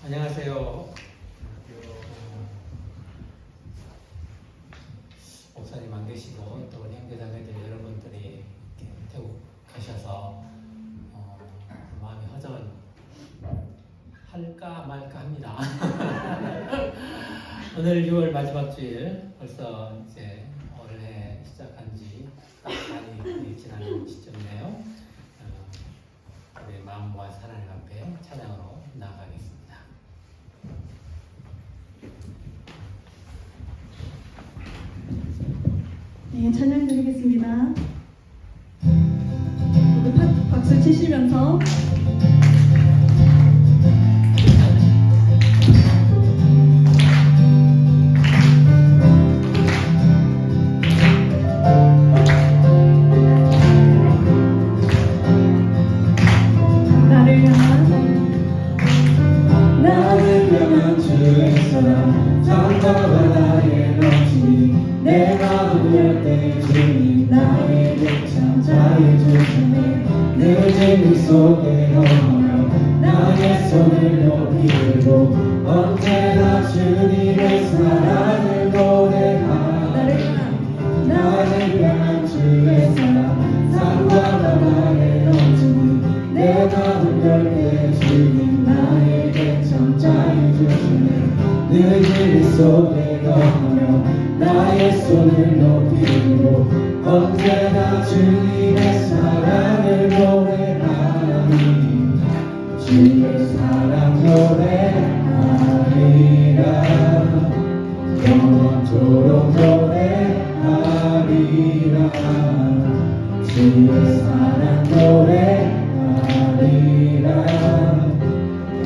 안녕하세요. 목사님 안 계시고 또 우리 형제자매들 여러분들이 이렇게 태국 가셔서 마음이 허전할까 말까 합니다. 오늘 6월 마지막 주일, 벌써 이제 올해 시작한 지 딱 많이 지난 시점이네요. 우리 마음 모아 하나님 앞에 찬양으로 나아가겠습니다. 네, 찬양 드리겠습니다. 모두 박수 치시면서 나를 향한 주의 사랑 산과 바다에 넘치니 내 마음 열 때 주님 나에게 참 잘해주시네. 늘 진리 속에 허물며 나의 손을 높이 들고 언제나 주님의 사랑을 노래하리. 나를 향한 주의 사랑 산과 바다에 넘치니 내 마음 열 때 주님 나에게 참 잘해주시네. 늘 진리 속에 거하며 나의 손을 높이 들고 언제나 주님의 사랑을 노래하리. 주의 사랑 노래하리라. 영원토록 노래하리라. 주의 사랑 노래하리라.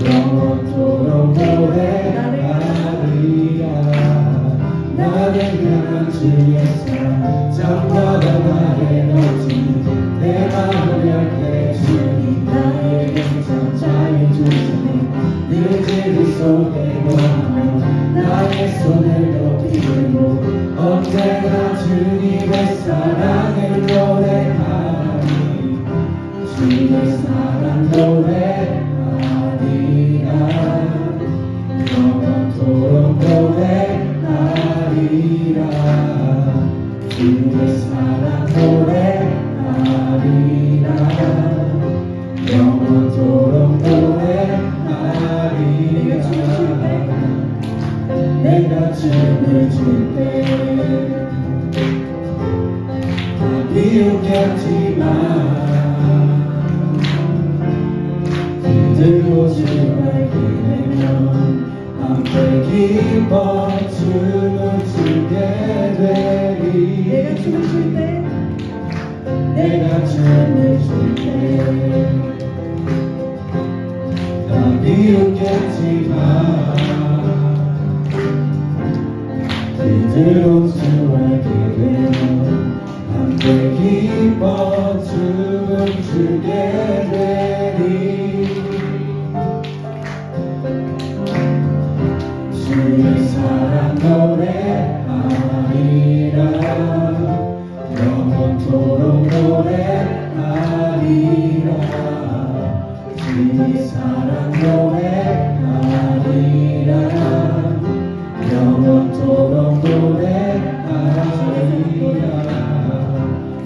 영원토록 노래하리라. 나를 향한 주의 사랑 창과 바다에 넘치니 내 마음을 열 때 주님 나에게 참 잘해주시네. 늘 진리 속에 거하며 나의 손을 높이 들고 언제나 주님의 사랑을 노래하리. 주의 사랑 노래하리라. 영원토록 노래하리라. 주의 사랑 노래하리라. 영원토록 노래하리라. 내가 춤을 출 때 비웃겼지만 들고 춤을 기대면 함께 기뻐 춤을 추게 되리. 내가 춤을 출 때 다 비웃겠지만 그대로 춤을 기대면 함께 기뻐 춤을 추게 되리. 주의 사랑 노래하리라. 영원토록 노래하리라. 주의 사랑 노래하리라. 영원토록 노래하리라.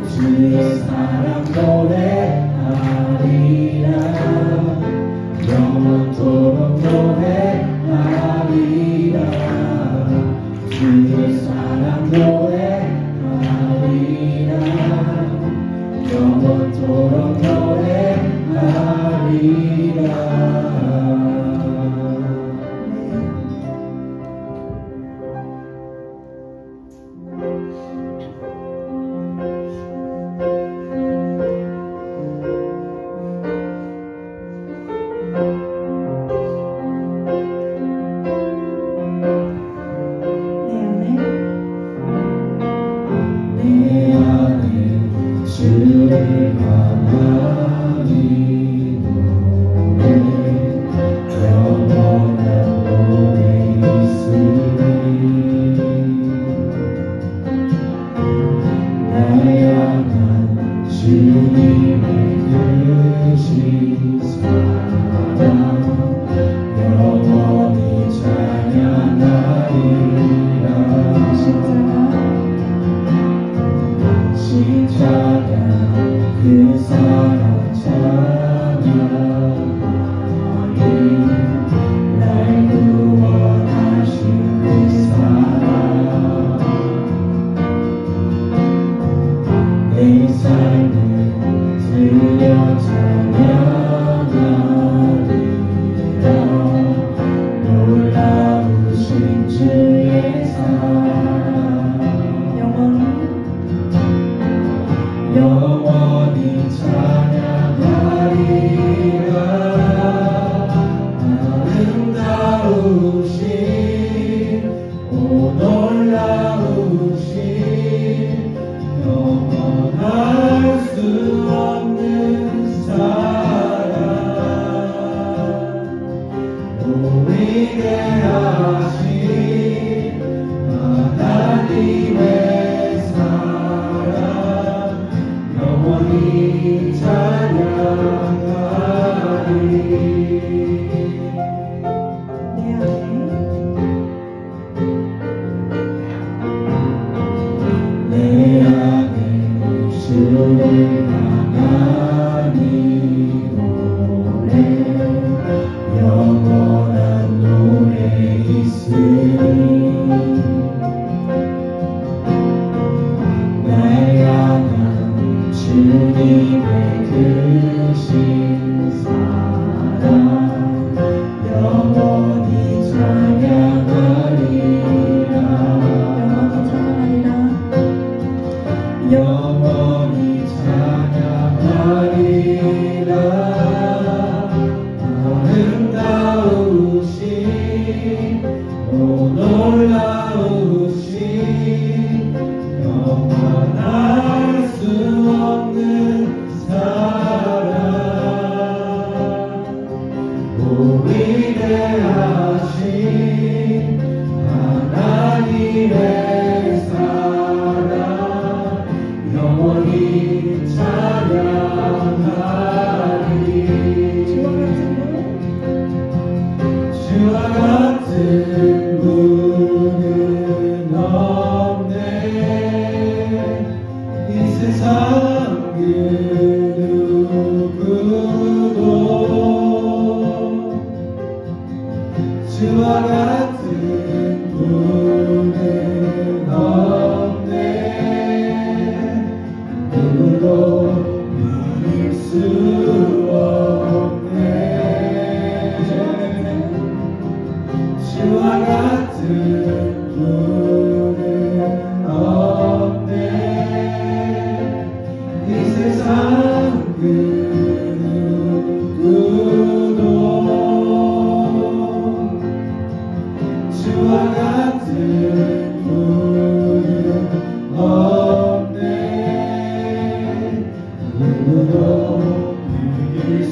주의 사랑 노래하리라. 영원토록 노래하리라. 주의 사랑 노래하리라. 영원토록 노래하리라.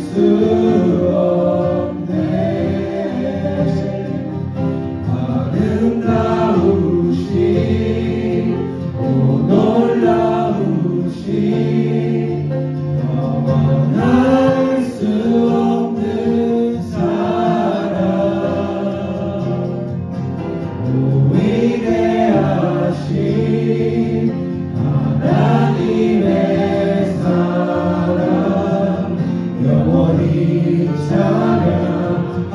수 없네. 아름다우신 오 놀라우신 영원할 수 없는 사랑 오 위대하신 하나님의 사랑 영원히 찬양하리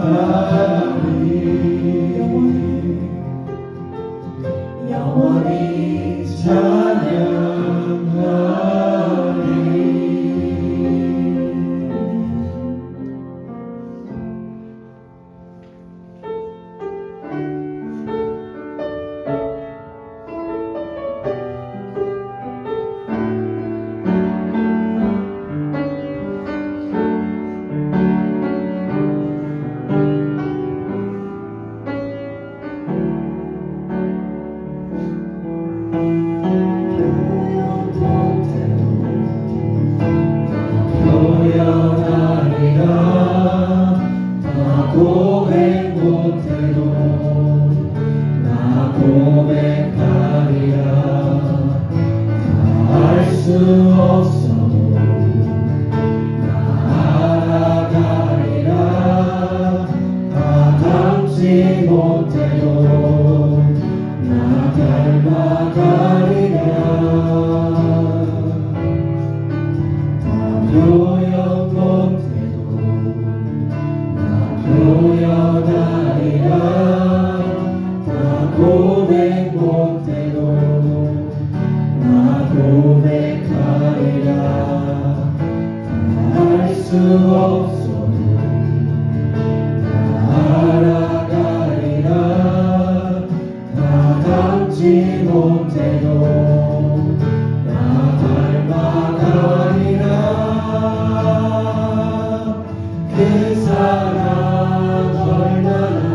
영원히 찬양하리. 표현하리라 나 고백 못해도 나 고백하리라 다 알 수 없어도 나 알아가리라 다 닮지 못해도 나 닮아가리라 표현 못해도 나 표현하리라 다 고백 못해도 나 고백하리라 다 알 수 없어도 다 알아가리라 다 닮지 못해도 나 닮아가리라 그 사랑 얼마나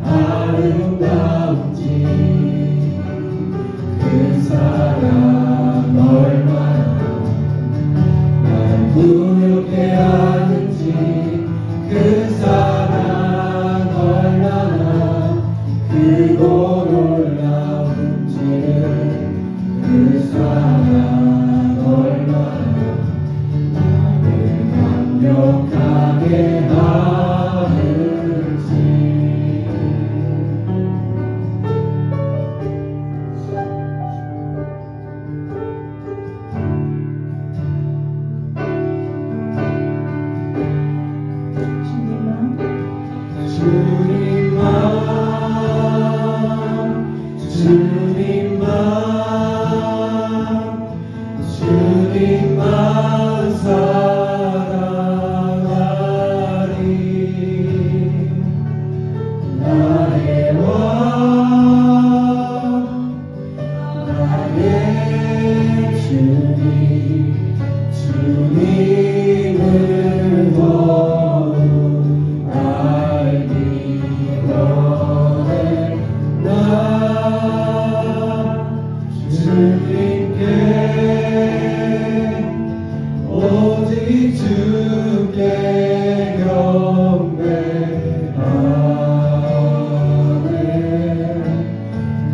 아름다운지 그 사랑 얼마나 날 부유케 하는지 그 사랑 얼마나 크고 놀라운지를 그 사랑 얼마나 나를 감격하게 하는지. 주님만 사랑하리. 나의 왕 나의 주님 주님을 더욱 알기 원해. 나 주님께 오직 주께 경배하네.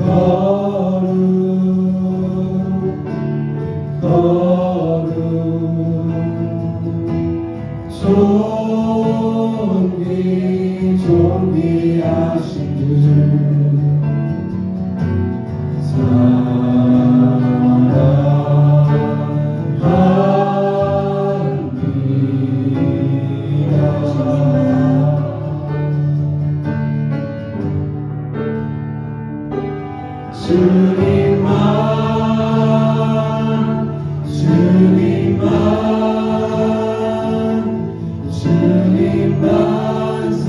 거룩 존귀하신 주 주님만 사랑하리.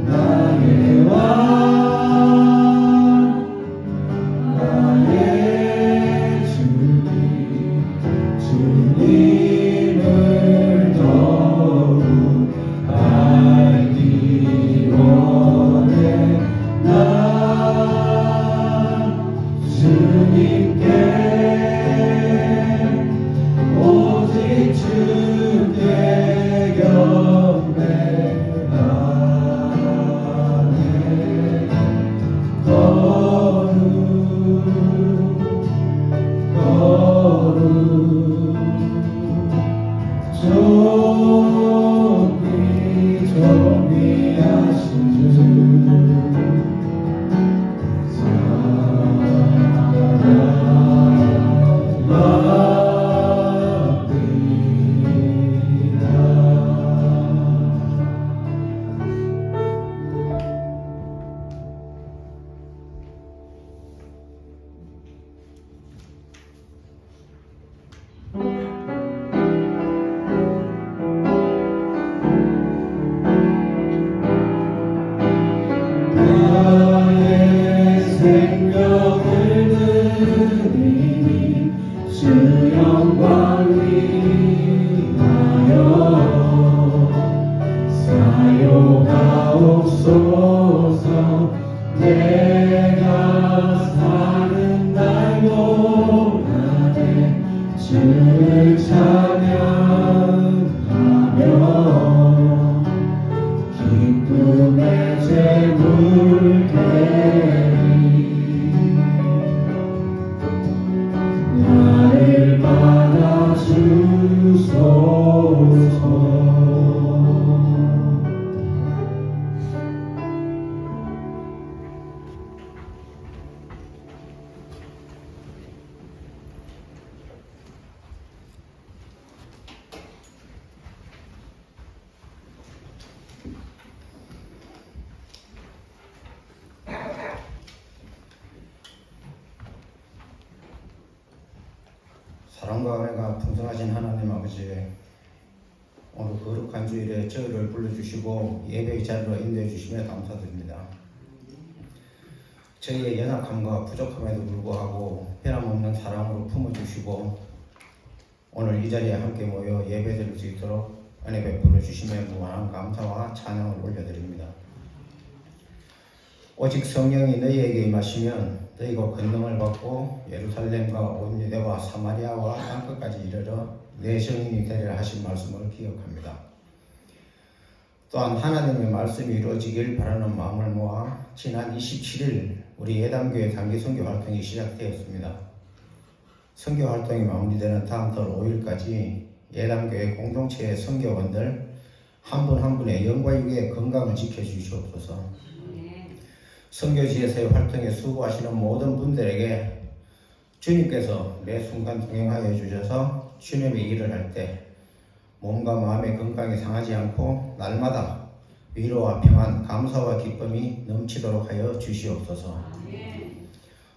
나의 왕 나의 주님 주님을 더욱 알기 원해. 나 주님께 사랑과 은혜가 풍성하신 하나님 아버지, 오늘 거룩한 주일에 저희를 불러주시고 예배의 자리로 인도해 주시며 감사드립니다. 저희의 연약함과 부족함에도 불구하고 변함없는 사랑으로 품어주시고 오늘 이 자리에 함께 모여 예배드릴 수 있도록 은혜 베풀어 주시며 무한한 감사와 찬양을 올려드립니다. 오직 성령이 너희에게 임하시면 너희가 권능을 받고 예루살렘과 온 유대와 사마리아와 땅끝까지 이르러 내 증인이 되리라 하신 말씀을 기억합니다. 또한 하나님의 말씀이 이루어지길 바라는 마음을 모아 지난 27일 우리 예담교회 단기 선교 활동이 시작되었습니다. 선교 활동이 마무리되는 다음 달 5일까지 예담교회 공동체의 선교원들 한 분 한 분의 영과 육의 건강을 지켜주시옵소서. 선교지에서의 활동에 수고하시는 모든 분들에게 주님께서 매 순간 동행하여 주셔서 주님의 일을 할 때 몸과 마음의 건강이 상하지 않고 날마다 위로와 평안, 감사와 기쁨이 넘치도록 하여 주시옵소서.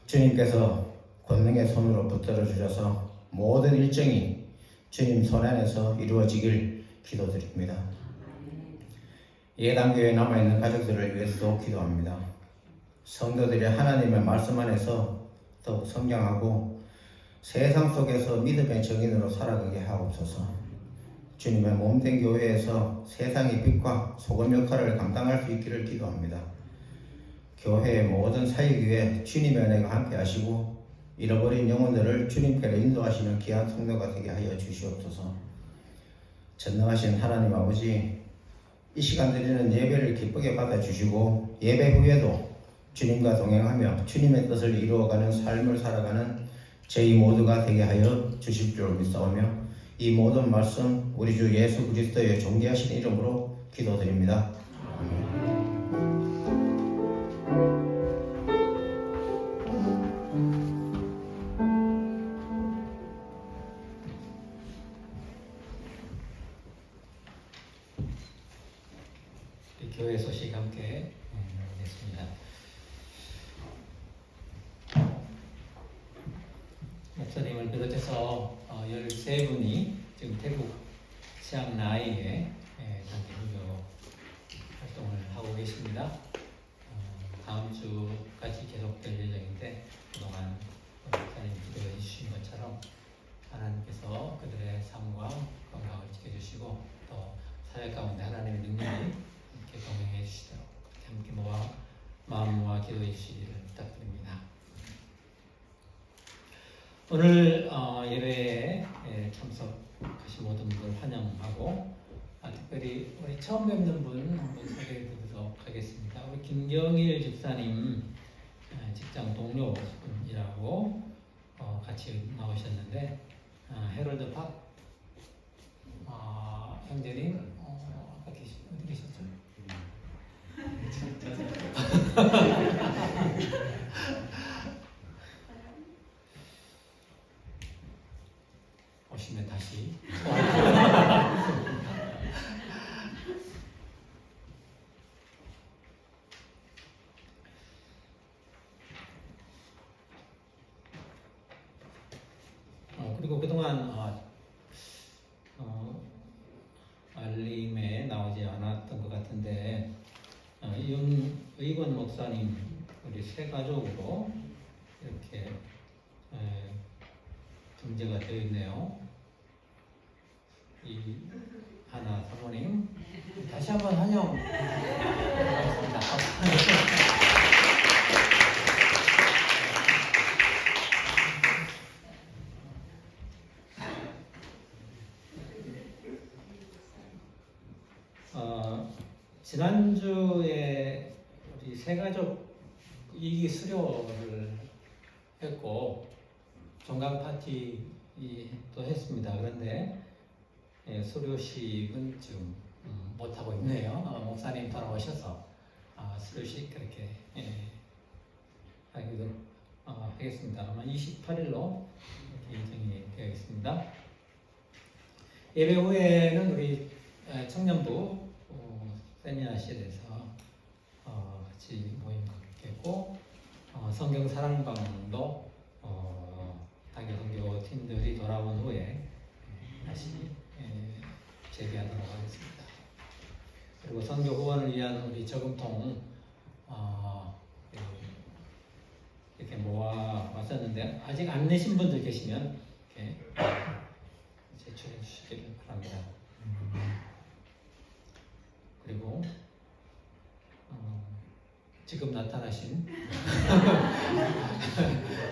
주님께서 권능의 손으로 붙들어 주셔서 모든 일정이 주님 손 안에서 이루어지길 기도드립니다. 예담교회에 남아있는 가족들을 위해서도 기도합니다. 성도들이 하나님의 말씀 안에서 더욱 성장하고 세상 속에서 믿음의 증인으로 살아가게 하옵소서. 주님의 몸된 교회에서 세상의 빛과 소금 역할을 감당할 수 있기를 기도합니다. 교회의 모든 사역 위에 주님의 은혜가 함께 하시고 잃어버린 영혼들을 주님께로 인도하시는 귀한 성도가 되게 하여 주시옵소서. 전능하신 하나님 아버지, 이 시간 드리는 예배를 기쁘게 받아주시고 예배 후에도 주님과 동행하며 주님의 뜻을 이루어가는 삶을 살아가는 저희 모두가 되게 하여 주실 줄 믿사오며 이 모든 말씀 우리 주 예수 그리스도의 존귀하신 이름으로 기도드립니다. 아멘. 교회 소식 함께 나누겠습니다. 목사님을 비롯해서 13분이 지금 태국 치앙라이에 단기 선교 활동을 하고 계십니다. 다음 주까지 계속될 예정인데 그동안 목사님 기도해 주신 것처럼 하나님께서 그들의 삶과 건강을 지켜주시고 또 사역 가운데 하나님의 능력이 함께 동행해 주시도록 함께 모아 마음 모아 기도해 주시기를 부탁드립니다. 오늘 예배에 참석하신 모든 분들 환영하고 특별히 우리 처음 뵙는 분 한번 소개해 드리도록 하겠습니다. 우리 김경일 집사님 직장 동료분이라고 같이 나오셨는데 해럴드 팝 형제님 어디 계셨죠? 오시면 다시 그리고 그동안 알림에 나오지 않았던 것 같은데 윤의권 목사님 우리 세 가족으로 이렇게 등재가 되어 있네요. 이 하나 사모님 다시 한번 환영 반갑습니다. 지난주에 우리 세 가족 이기 수료를 했고 종강 파티 또 했습니다. 그런데 수료식은 지금 못 하고 있네요. 목사님 돌아오셔서 수료식 그렇게 하기도 하겠습니다. 아마 28일로 예정이 되어 있습니다. 예배 후에는 우리 청년부 세미나실에서 같이 모임 갖겠고 성경 사랑방도 단기 선교 팀들이 돌아온 하겠습니다. 그리고 선교 후원을 위한 우리 저금통 이렇게 모아 왔었는데 아직 안 내신 분들 계시면 이렇게 제출해 주시기를 바랍니다. 그리고 지금 나타나신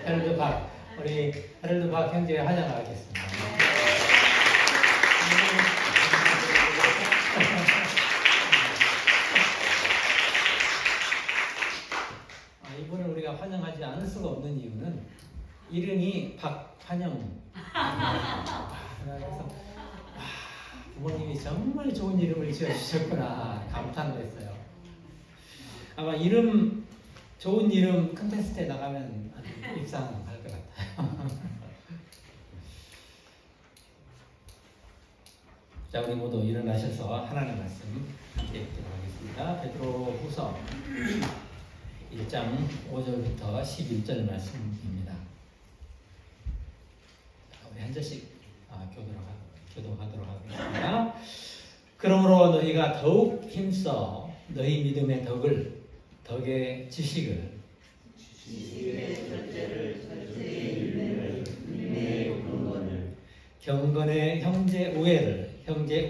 헤럴드 박, 우리 헤럴드 박 형제 환영하겠습니다. 이분을 우리가 환영하지 않을 수가 없는 이유는 이름이 박환영. 그래서 부모님이 정말 좋은 이름을 지어주셨구나 감탄을 했어요. 아마 좋은 이름 컨테스트에 나가면 입상할 것 같아요. 자, 우리 모두 일어나셔서 하나님의 말씀 함께 읽도록 하겠습니다. 베드로후서 1장 5절부터 11절 말씀입니다. 우리 한 절씩 교도하도록 하겠습니다. 그러므로 너희가 더욱 힘써 너희 믿음의 덕의 지식을 경건의 형제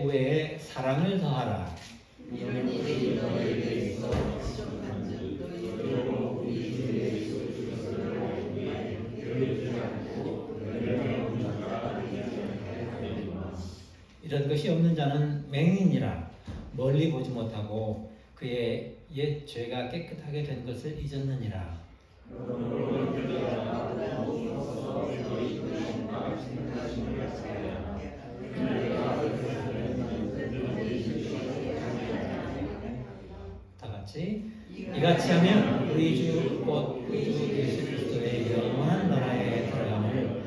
우애에 사랑을 더하라. 이런 일이 너희에게 있어 이런 것이 없는 자는 맹인이라 멀리 보지 못하고 그의 옛 죄가 깨끗하게 된 것을 잊었느니라. 다 같이 이같이 하면 우리 주 곧 구주 예수 그리스도의 영원한 나라에 들어감을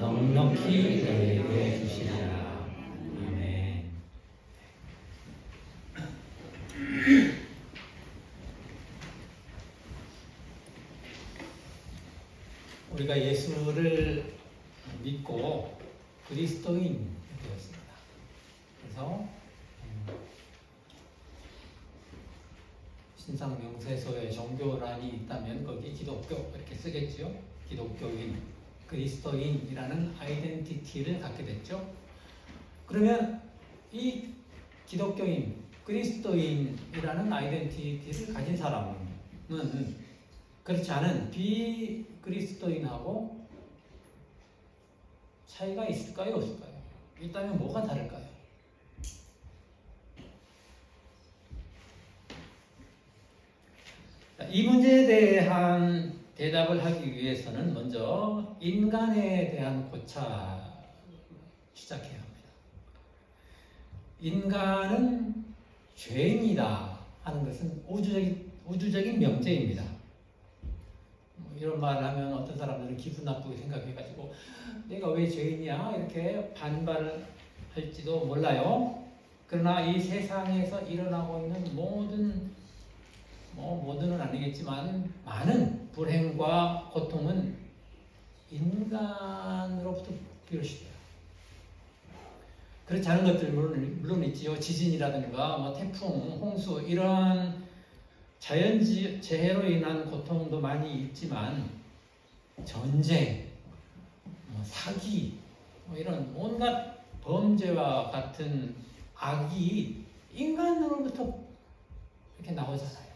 넉넉히 너희에게 주시리라. 아멘. 우리가 예수를 믿고 그리스도인 되었습니다. 그래서 신상 명세서에 종교란이 있다면 거기 기독교 이렇게 쓰겠죠. 기독교인, 그리스도인이라는 아이덴티티를 갖게 됐죠. 그러면 이 기독교인, 그리스도인이라는 아이덴티티를 가진 사람은 그렇지 않은 비그리스도인하고 차이가 있을까요? 없을까요? 있다면 뭐가 다를까요? 이 문제에 대한 대답을 하기 위해서는 먼저 인간에 대한 고찰 시작해야 합니다. 인간은 죄인이다 하는 것은 우주적인 명제입니다. 이런 말을 하면 어떤 사람들은 기분 나쁘게 생각해가지고 내가 왜 죄인이야? 이렇게 반발할지도 몰라요. 그러나 이 세상에서 일어나고 있는 모든은 아니겠지만 많은 불행과 고통은 인간으로부터 비롯돼요. 그렇지 않은 것들 물론 있지요. 지진이라든가 태풍, 홍수 이런 자연재해로 인한 고통도 많이 있지만 전쟁, 사기 이런 온갖 범죄와 같은 악이 인간으로부터 이렇게 나오잖아요.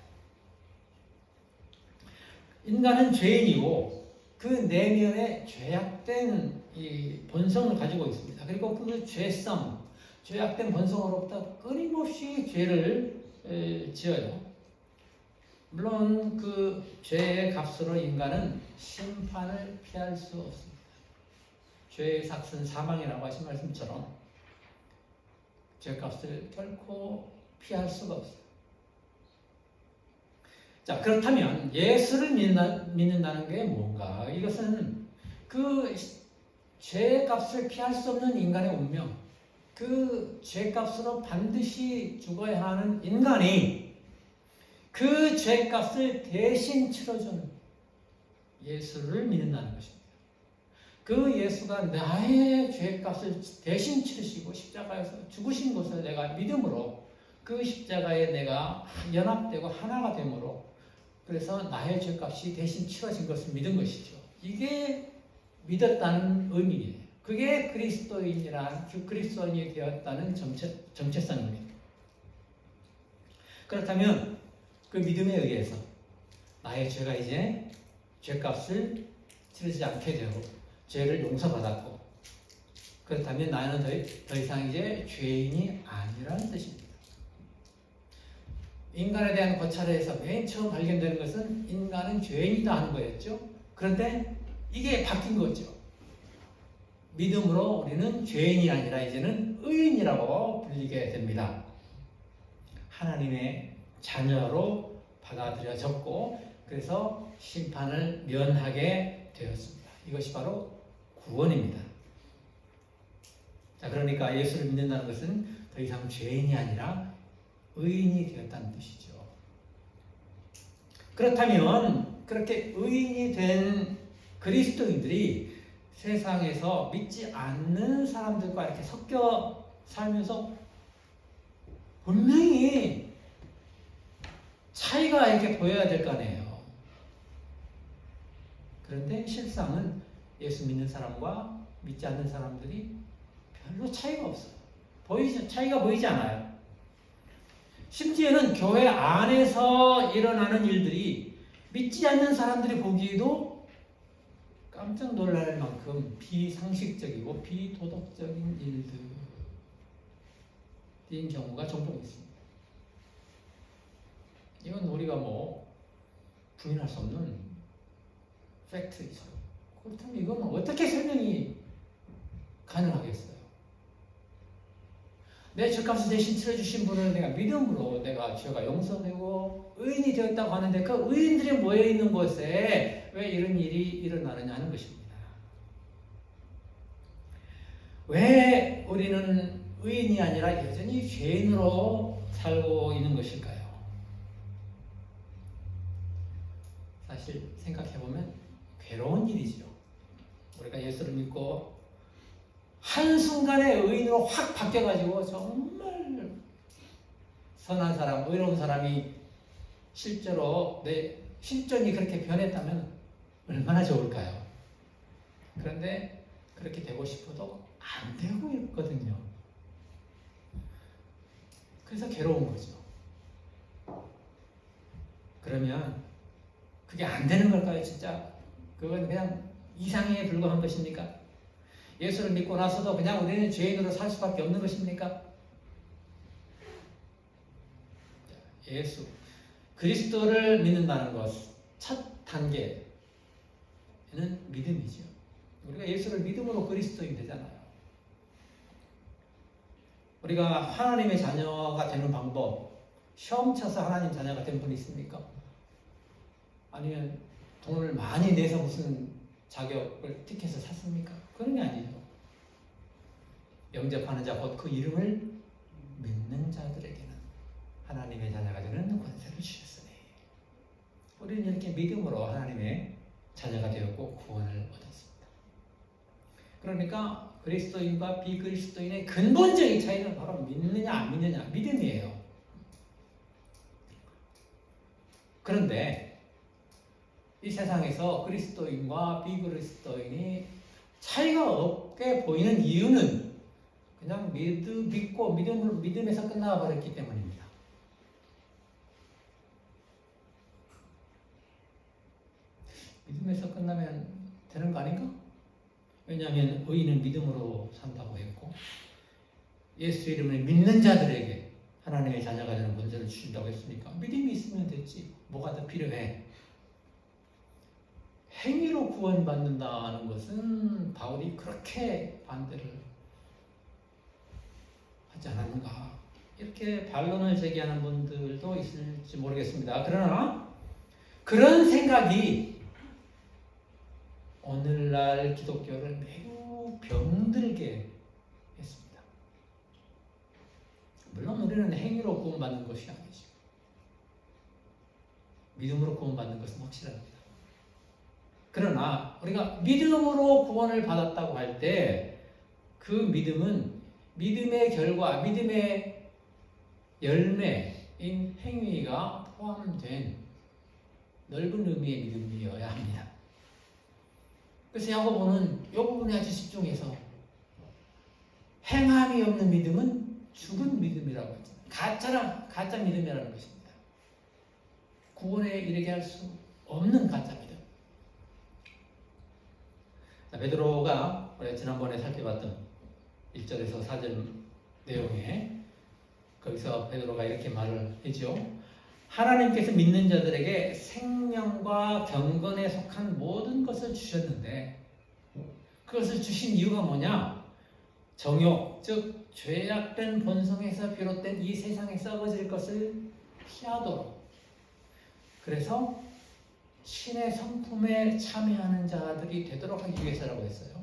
인간은 죄인이고 그 내면에 죄악된 이 본성을 가지고 있습니다. 그리고 그 죄악된 본성으로부터 끊임없이 죄를 지어요. 물론 그 죄의 값으로 인간은 심판을 피할 수 없습니다. 죄의 삭은 사망이라고 하신 말씀처럼 죄값을 결코 피할 수가 없어요. 자, 그렇다면 예수를 믿는다는 게 뭔가? 이것은 그 죄값을 피할 수 없는 인간의 운명, 그 죄값으로 반드시 죽어야 하는 인간이 그 죄값을 대신 치러주는 예수를 믿는다는 것입니다. 그 예수가 나의 죄값을 대신 치르시고 십자가에서 죽으신 것을 내가 믿음으로 그 십자가에 내가 연합되고 하나가 되므로 그래서 나의 죄값이 대신 치러진 것을 믿은 것이죠. 이게 믿었다는 의미예요. 그게 그리스도인이란 그리스도인이 되었다는 정체성입니다. 그렇다면 그 믿음에 의해서 나의 죄가 이제 죄값을 치르지 않게 되고 죄를 용서받았고 그렇다면 나는 더 이상 이제 죄인이 아니라는 뜻입니다. 인간에 대한 고찰에서 맨 처음 발견되는 것은 인간은 죄인이다 하는 거였죠. 그런데 이게 바뀐 거죠. 믿음으로 우리는 죄인이 아니라 이제는 의인이라고 불리게 됩니다. 하나님의 자녀로 받아들여졌고 그래서 심판을 면하게 되었습니다. 이것이 바로 구원입니다. 자, 그러니까 예수를 믿는다는 것은 더 이상 죄인이 아니라 의인이 되었다는 뜻이죠. 그렇다면 그렇게 의인이 된 그리스도인들이 세상에서 믿지 않는 사람들과 이렇게 섞여 살면서 분명히 차이가 이렇게 보여야 될 거 아니에요. 그런데 실상은 예수 믿는 사람과 믿지 않는 사람들이 별로 차이가 없어요. 차이가 보이지 않아요. 심지어는 교회 안에서 일어나는 일들이 믿지 않는 사람들이 보기에도 깜짝 놀랄 만큼 비상식적이고 비도덕적인 일들인 경우가 종종 있습니다. 이건 우리가 부인할 수 없는 팩트이죠. 그렇다면 이건 어떻게 설명이 가능하겠어요? 내 죄값을 대신 치러주신 분을 내가 믿음으로 내가 죄가 용서되고 의인이 되었다고 하는데 그 의인들이 모여있는 곳에 왜 이런 일이 일어나느냐 하는 것입니다. 왜 우리는 의인이 아니라 여전히 죄인으로 살고 있는 것일까요? 사실 생각해보면 괴로운 일이죠. 우리가 예수를 믿고 한순간에 의인으로 확 바뀌어가지고 정말 선한 사람, 의로운 사람이 실제로 내 실존이 그렇게 변했다면 얼마나 좋을까요? 그런데 그렇게 되고 싶어도 안 되고 있거든요. 그래서 괴로운 거죠. 그러면 그게 안 되는 걸까요, 진짜? 그건 그냥 이상에 불과한 것입니까? 예수를 믿고 나서도 그냥 우리는 죄인으로 살 수밖에 없는 것입니까? 예수, 그리스도를 믿는다는 것, 첫 단계는 믿음이죠. 우리가 예수를 믿음으로 그리스도인 되잖아요. 우리가 하나님의 자녀가 되는 방법, 시험 쳐서 하나님 자녀가 된 분이 있습니까? 아니면 돈을 많이 내서 무슨 자격을 티켓을 샀습니까? 그런 게 아니죠. 영접하는 자, 곧 그 이름을 믿는 자들에게는 하나님의 자녀가 되는 권세를 주셨으니 우리는 이렇게 믿음으로 하나님의 자녀가 되었고 구원을 얻었습니다. 그러니까 그리스도인과 비그리스도인의 근본적인 차이는 바로 믿느냐 안 믿느냐, 믿음이에요. 그런데 이 세상에서 그리스도인과 비그리스도인이 차이가 없게 보이는 이유는 그냥 믿고 믿음에서 끝나버렸기 때문입니다. 믿음에서 끝나면 되는 거 아닌가? 왜냐하면 의인은 믿음으로 산다고 했고 예수 이름을 믿는 자들에게 하나님의 자녀가 되는 권세를 주신다고 했으니까 믿음이 있으면 됐지. 뭐가 더 필요해? 행위로 구원받는다는 것은 바울이 그렇게 반대를 하지 않았는가? 이렇게 반론을 제기하는 분들도 있을지 모르겠습니다. 그러나 그런 생각이 오늘날 기독교를 매우 병들게 했습니다. 물론 우리는 행위로 구원받는 것이 아니죠. 믿음으로 구원받는 것은 확실합니다. 그러나 우리가 믿음으로 구원을 받았다고 할 때 그 믿음은 믿음의 결과, 믿음의 열매인 행위가 포함된 넓은 의미의 믿음이어야 합니다. 그래서 야고보는 이 부분에 아주 집중해서 행함이 없는 믿음은 죽은 믿음이라고 했죠. 가짜 믿음이라는 것입니다. 구원에 이르게 할 수 없는 가짜 믿음. 베드로가 우리가 지난번에 살펴봤던 1절에서 4절 내용에 거기서 베드로가 이렇게 말을 했죠. 하나님께서 믿는 자들에게 생명과 경건에 속한 모든 것을 주셨는데 그것을 주신 이유가 뭐냐? 정욕, 즉 죄악된 본성에서 비롯된 이 세상에 썩어질 것을 피하도록, 그래서 신의 성품에 참여하는 자들이 되도록 하기 위해서라고 했어요.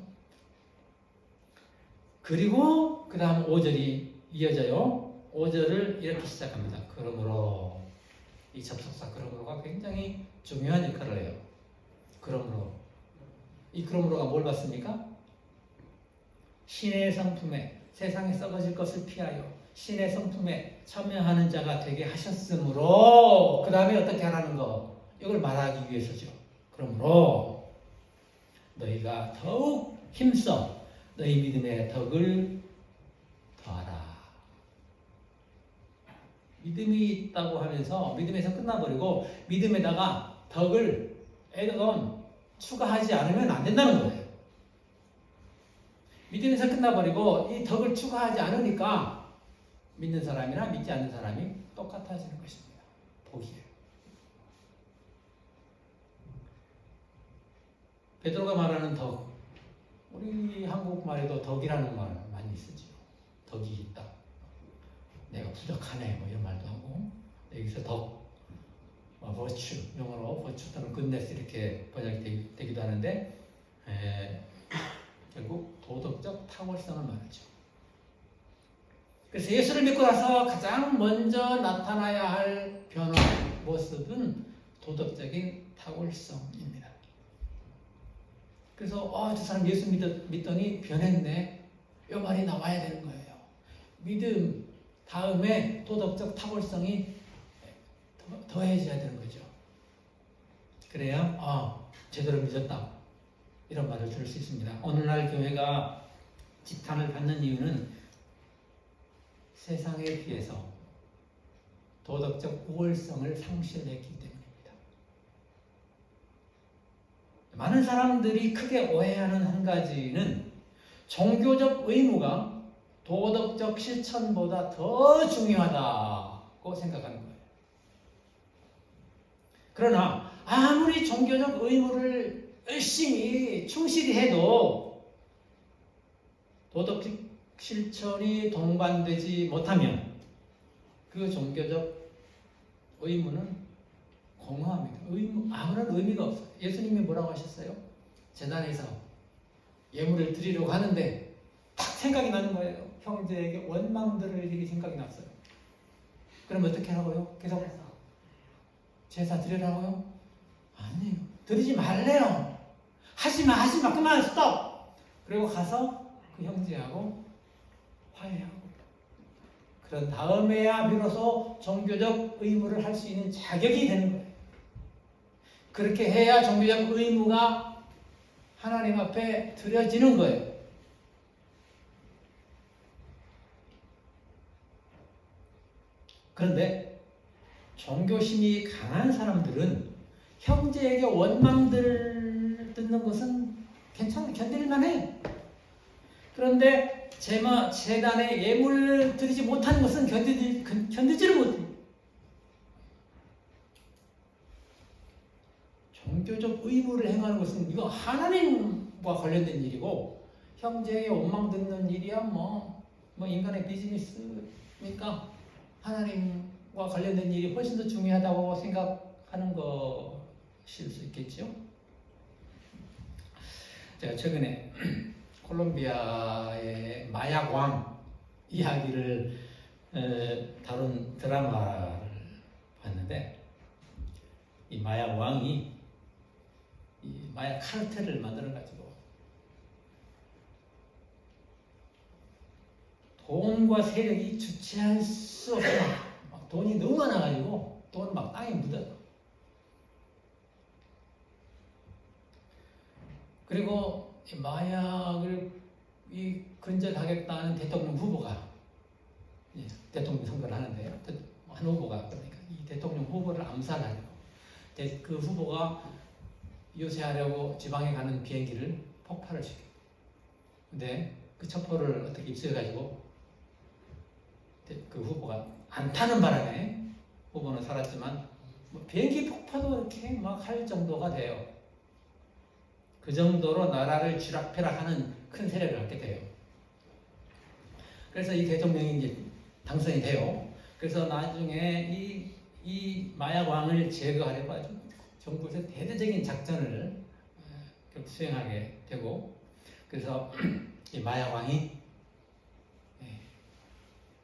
그리고 그 다음 5절이 이어져요. 5절을 이렇게 시작합니다. 그러므로, 이 접속사 그러므로가 굉장히 중요한 역할을 해요. 그러므로, 이 그러므로가 뭘 받습니까? 신의 성품에, 세상에 썩어질 것을 피하여 신의 성품에 참여하는 자가 되게 하셨으므로, 그 다음에 어떻게 하라는 거, 이걸 말하기 위해서죠. 그러므로 너희가 더욱 힘써 너희 믿음의 덕을 더하라. 믿음이 있다고 하면서 믿음에서 끝나버리고 믿음에다가 덕을 애덤 추가하지 않으면 안 된다는 거예요. 믿음에서 끝나버리고 이 덕을 추가하지 않으니까 믿는 사람이나 믿지 않는 사람이 똑같아지는 것입니다. 보기에. 베드로가 말하는 덕, 우리 한국말에도 덕이라는 말 많이 쓰죠. 덕이 있다. 내가 부족하네, 뭐 이런 말도 하고, 여기서 덕, 버추, 영어로 버추 또는 굿네스 이렇게 번역이 되기도 하는데, 결국 도덕적 탁월성을 말하죠. 그래서 예수를 믿고 나서 가장 먼저 나타나야 할 변화, 모습은 도덕적인 탁월성입니다. 그래서 저 사람 예수 믿더니 변했네. 이 말이 나와야 되는 거예요. 믿음 다음에 도덕적 탁월성이 더해져야 되는 거죠. 그래야 제대로 믿었다, 이런 말을 들을 수 있습니다. 오늘날 교회가 지탄을 받는 이유는 세상에 비해서 도덕적 우월성을 상실했기 때문입니다. 많은 사람들이 크게 오해하는 한 가지는 종교적 의무가 도덕적 실천보다 더 중요하다고 생각하는 거예요. 그러나 아무리 종교적 의무를 열심히 충실히 해도 도덕적 실천이 동반되지 못하면 그 종교적 의무는 공허합니다. 아무런 의미가 없어요. 예수님이 뭐라고 하셨어요? 제단에서 예물을 드리려고 하는데 딱 생각이 나는 거예요. 형제에게 원망들을 일이 생각이 났어요. 그럼 어떻게 하라고요? 계속 제사 드리라고요? 아니에요. 드리지 말래요. 하지마, 그만, 스톱! 그리고 가서 그 형제하고 화해하고, 그런 다음에야 비로소 종교적 의무를 할 수 있는 자격이 되는 거예요. 그렇게 해야 종교적 의무가 하나님 앞에 드려지는 거예요. 그런데 종교심이 강한 사람들은 형제에게 원망들 듣는 것은 괜찮아, 견딜만 해. 그런데 제단에 예물을 드리지 못하는 것은 견디지를 못해. 종교적 의무를 행하는 것은 이거 하나님과 관련된 일이고, 형제에게 원망 듣는 일이야 뭐 인간의 비즈니스니까 하나님과 관련된 일이 훨씬 더 중요하다고 생각하는 것일 수 있겠죠. 제가 최근에 콜롬비아의 마약왕 이야기를 다룬 드라마를 봤는데, 이 마약왕이 이 마약 카르텔을 만들어가지고 돈과 세력이 주체할 수 없어. 막 돈이 너무 많아가지고 돈 막 땅에 묻어. 그리고 이 마약을 근절하겠다는 대통령 후보가 대통령 선거를 하는데요. 한 후보가 그러니까 이 대통령 후보를 암살하려고 그 후보가 유세하려고 지방에 가는 비행기를 폭발을 시켜. 근데 그 첩보를 어떻게 입수해가지고 그 후보가 안 타는 바람에 후보는 살았지만 뭐 비행기 폭파도 이렇게 막 할 정도가 돼요. 그 정도로 나라를 쥐락펴락하는 큰 세력을 갖게 돼요. 그래서 이 대통령이 이제 당선이 돼요. 그래서 나중에 이 마약왕을 제거하려고 아주 정부에서 대대적인 작전을 수행하게 되고, 그래서 이 마약왕이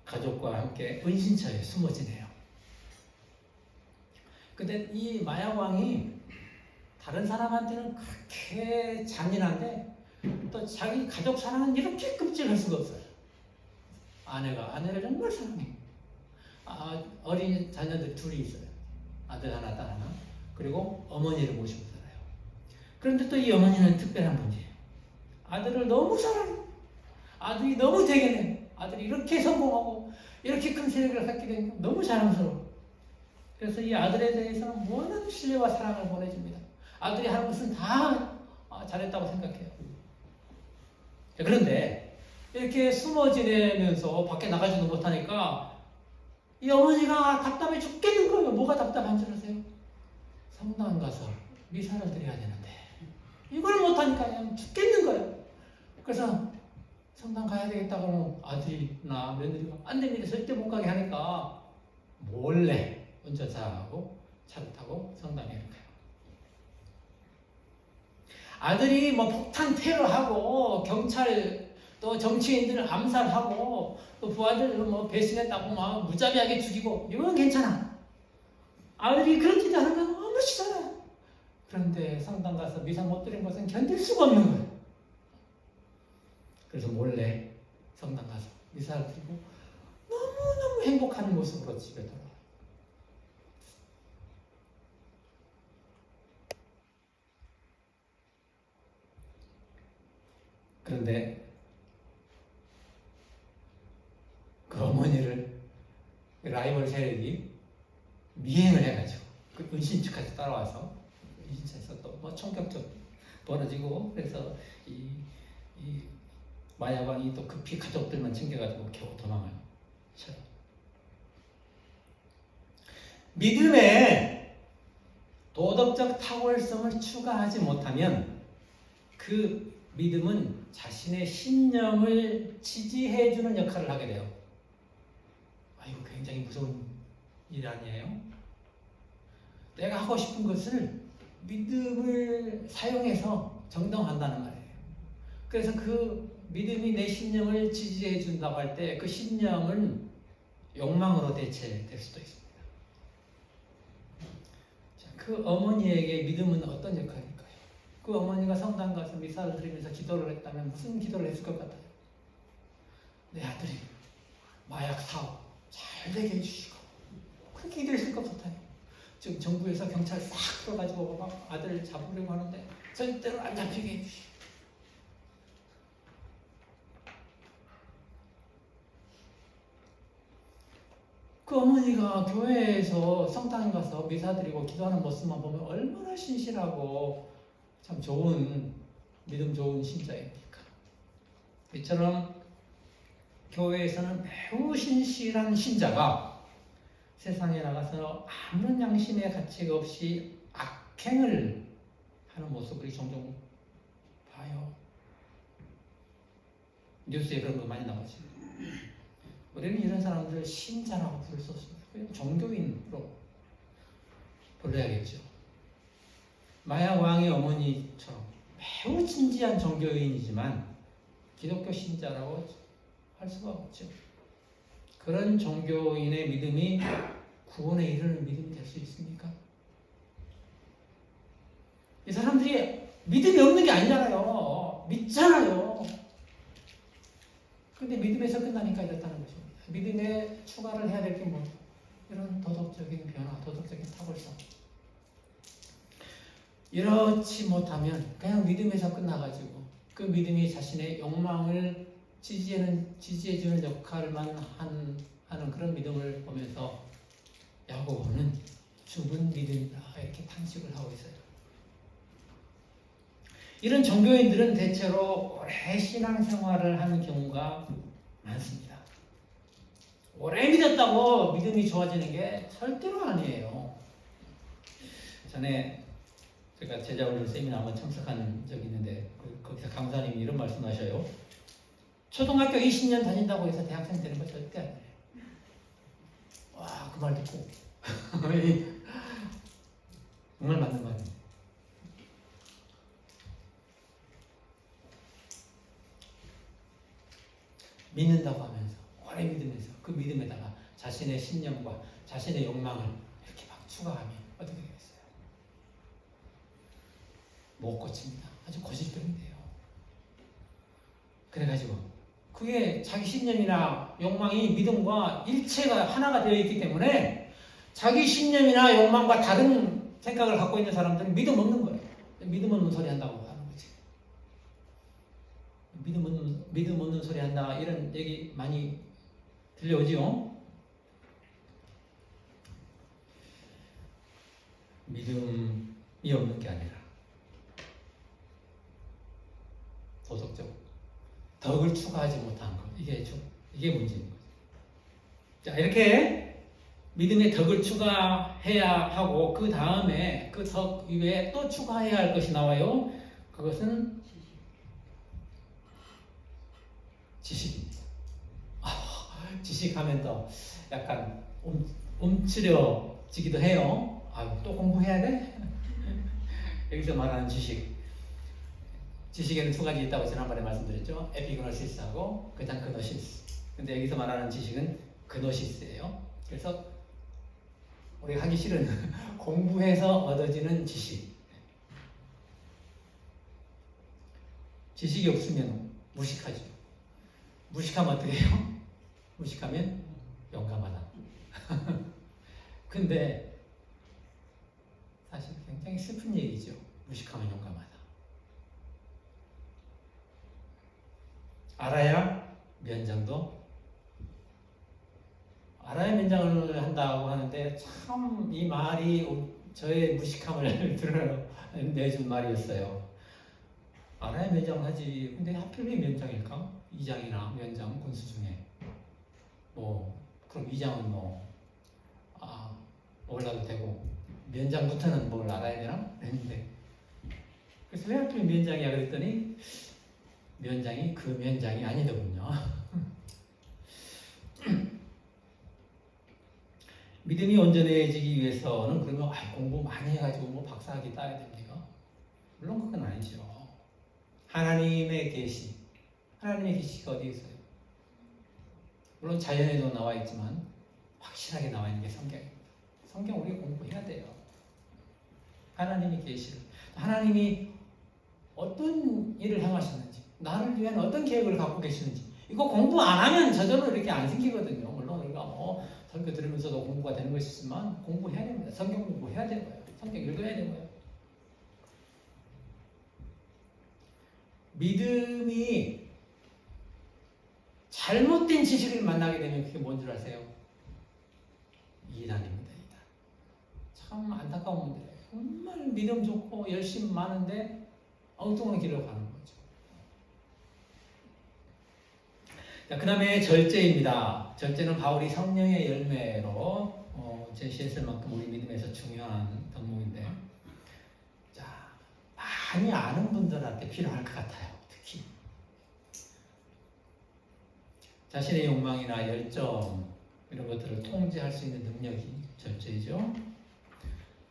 가족과 함께 은신처에 숨어 지내요. 근데 이 마약왕이 다른 사람한테는 그렇게 잔인한데 또 자기 가족 사랑은 이렇게 끔찍할 수가 없어요. 아내를 정말 사랑해요. 어린 자녀들 둘이 있어요. 아들 하나, 딸 하나. 그리고 어머니를 모시고 살아요. 그런데 또 이 어머니는 특별한 분이에요. 아들을 너무 사랑해요. 아들이 너무 대견해요. 아들이 이렇게 성공하고 이렇게 큰 세력을 갖게 되니까 너무 자랑스러워. 그래서 이 아들에 대해서는 무한한 신뢰와 사랑을 보내줍니다. 아들이 하는 것은 다 잘했다고 생각해요. 그런데 이렇게 숨어 지내면서 밖에 나가지도 못하니까 이 어머니가 답답해 죽겠는 거예요. 뭐가 답답한 줄 아세요? 성당 가서 미사를 드려야 되는데 이걸 못하니까 그냥 죽겠는 거예요. 그래서 성당 가야 되겠다고 하면 아들이나 며느리가 안 됩니다. 절대 못 가게 하니까 몰래 운전사하고 차를 타고 성당에 가요. 아들이 뭐 폭탄 테러하고 경찰 또 정치인들을 암살하고 또 부하들 뭐 배신했다고 막 무자비하게 죽이고 이건 괜찮아. 아들이 그렇지도 않으면 아무렇지도. 그런데 성당 가서 미사 못 드린 것은 견딜 수가 없는 거예요. 그래서 몰래 성당 가서 미사를 드리고 너무너무 행복한 모습으로 집에 돌아와요. 그런데 그 어머니를 라이벌 세력이 미행을 해가지고 그 은신처까지 따라와서 은신처에서 또 뭐 총격전 벌어지고, 그래서 이 마약왕이 또 급히 가족들만 챙겨가지고 겨우 도망을 쳐요. 믿음에 도덕적 탁월성을 추가하지 못하면 그 믿음은 자신의 신념을 지지해주는 역할을 하게 돼요. 이거 굉장히 무서운 일 아니에요? 내가 하고 싶은 것을 믿음을 사용해서 정당한다는 말이에요. 그래서 그 믿음이 내 신념을 지지해 준다고 할 때 그 신념은 욕망으로 대체될 수도 있습니다. 자, 그 어머니에게 믿음은 어떤 역할일까요? 그 어머니가 성당 가서 미사를 드리면서 기도를 했다면 무슨 기도를 했을 것 같아요? 내 아들이 마약 사업 잘 되게 해주시고, 그렇게 기도했을 것 같아요. 지금 정부에서 경찰 싹 들어가지고 막 아들을 잡으려고 하는데 절대로 안 잡히게 해주시고, 그 어머니가 교회에서 성당에 가서 미사 드리고 기도하는 모습만 보면 얼마나 신실하고 참 좋은, 믿음 좋은 신자입니까? 이처럼 교회에서는 매우 신실한 신자가 세상에 나가서 아무런 양심의 가치가 없이 악행을 하는 모습을 종종 봐요. 뉴스에 그런 거 많이 나오죠. 우리는 이런 사람들을 신자라고 부를 수 없습니다. 그냥 종교인으로 불러야겠죠. 마약 왕의 어머니처럼 매우 진지한 종교인이지만 기독교 신자라고 할 수가 없죠. 그런 종교인의 믿음이 구원에 이르는 믿음이 될 수 있습니까? 이 사람들이 믿음이 없는 게 아니잖아요. 믿잖아요. 근데 믿음에서 끝나니까 이렇다는 것입니다. 믿음에 추가를 해야 될 게 뭐? 이런 도덕적인 변화, 도덕적인 탁월성. 이렇지 못하면 그냥 믿음에서 끝나가지고 그 믿음이 자신의 욕망을 지지해주는 역할만 하는 그런 믿음을 보면서 야고보는 죽은 믿음이다 이렇게 탄식을 하고 있어요. 이런 종교인들은 대체로 오래 신앙생활을 하는 경우가 많습니다. 오래 믿었다고 믿음이 좋아지는 게 절대로 아니에요. 전에 제가 제자훈련 세미나 한번 참석한 적이 있는데 거기서 강사님이 이런 말씀하셔요. 초등학교 20년 다닌다고 해서 대학생 되는 거 절대 아니에요. 와, 그 말 듣고 정말 맞는 말이에요. 믿는다고 하면서 오래 믿으면서 그 믿음에다가 자신의 신념과 자신의 욕망을 이렇게 막 추가하면 어떻게 되겠어요? 못 고칩니다. 아주 고질병이 돼요. 그래가지고 그게 자기 신념이나 욕망이 믿음과 일체가 하나가 되어 있기 때문에 자기 신념이나 욕망과 다른 생각을 갖고 있는 사람들은 믿음 없는 거예요. 믿음 없는 소리 한다고 하는 거지. 믿음 없는 소리 한다 이런 얘기 많이 들려오지요. 믿음이 없는 게 아니라 도덕적 덕을 추가하지 못한 것 이게 문제인 거죠. 자, 이렇게 믿음의 덕을 추가해야 하고 그 다음에 그 덕 이외에 또 추가해야 할 것이 나와요. 그것은 지식입니다. 지식하면 더 약간 움츠려지기도 해요. 또 공부해야 돼? 여기서 말하는 지식에는 두 가지 있다고 지난번에 말씀드렸죠. 에피그노시스하고 그다음 그노시스. 근데 여기서 말하는 지식은 그노시스예요. 그래서 우리가 하기 싫은 공부해서 얻어지는 지식. 지식이 없으면 무식하죠. 무식하면 어떻게 해요? 무식하면 용감하다. 근데 사실 굉장히 슬픈 얘기죠. 무식하면 용감하다. 알아야 면장도 알아야 면장을 한다고 하는데 참 이 말이 저의 무식함을 드러내준 말이었어요. 알아야 면장하지. 근데 하필 왜 면장일까? 이장이나 면장 군수 중에 그럼 이장은 몰라도 되고 면장부터는 뭘 알아야 되나? 했는데 그래서 왜 하필 면장이야 그랬더니 면장이 그 면장이 아니더군요. 믿음이 온전해지기 위해서는 그러면 공부 많이 해가지고 박사학위 따야 됩니까? 물론 그건 아니죠. 하나님의 계시, 하나님의 계시가 어디 있어요? 물론 자연에도 나와 있지만 확실하게 나와 있는 게 성경입니다. 성경 우리가 공부해야 돼요. 하나님의 계시를, 하나님이 어떤 일을 행하셨는지, 나를 위한 어떤 계획을 갖고 계시는지 이거 공부 안 하면 저절로 이렇게 안 생기거든요. 물론 우리가 설교 들으면서도 공부가 되는 것이 있지만 공부해야 됩니다. 성경 공부해야 되고요. 성경 읽어야 되고요. 믿음이 잘못된 지식을 만나게 되면 그게 뭔 줄 아세요? 이단입니다. 이단. 참 안타까운 문제예요. 정말 믿음 좋고 열심 많은데 엉뚱한 길로 가는 거죠. 자, 그 다음에 절제입니다. 절제는 바울이 성령의 열매로 제시했을 만큼 우리 믿음에서 중요한 덕목인데, 자, 많이 아는 분들한테 필요할 것 같아요. 특히 자신의 욕망이나 열정 이런 것들을 통제할 수 있는 능력이 절제이죠.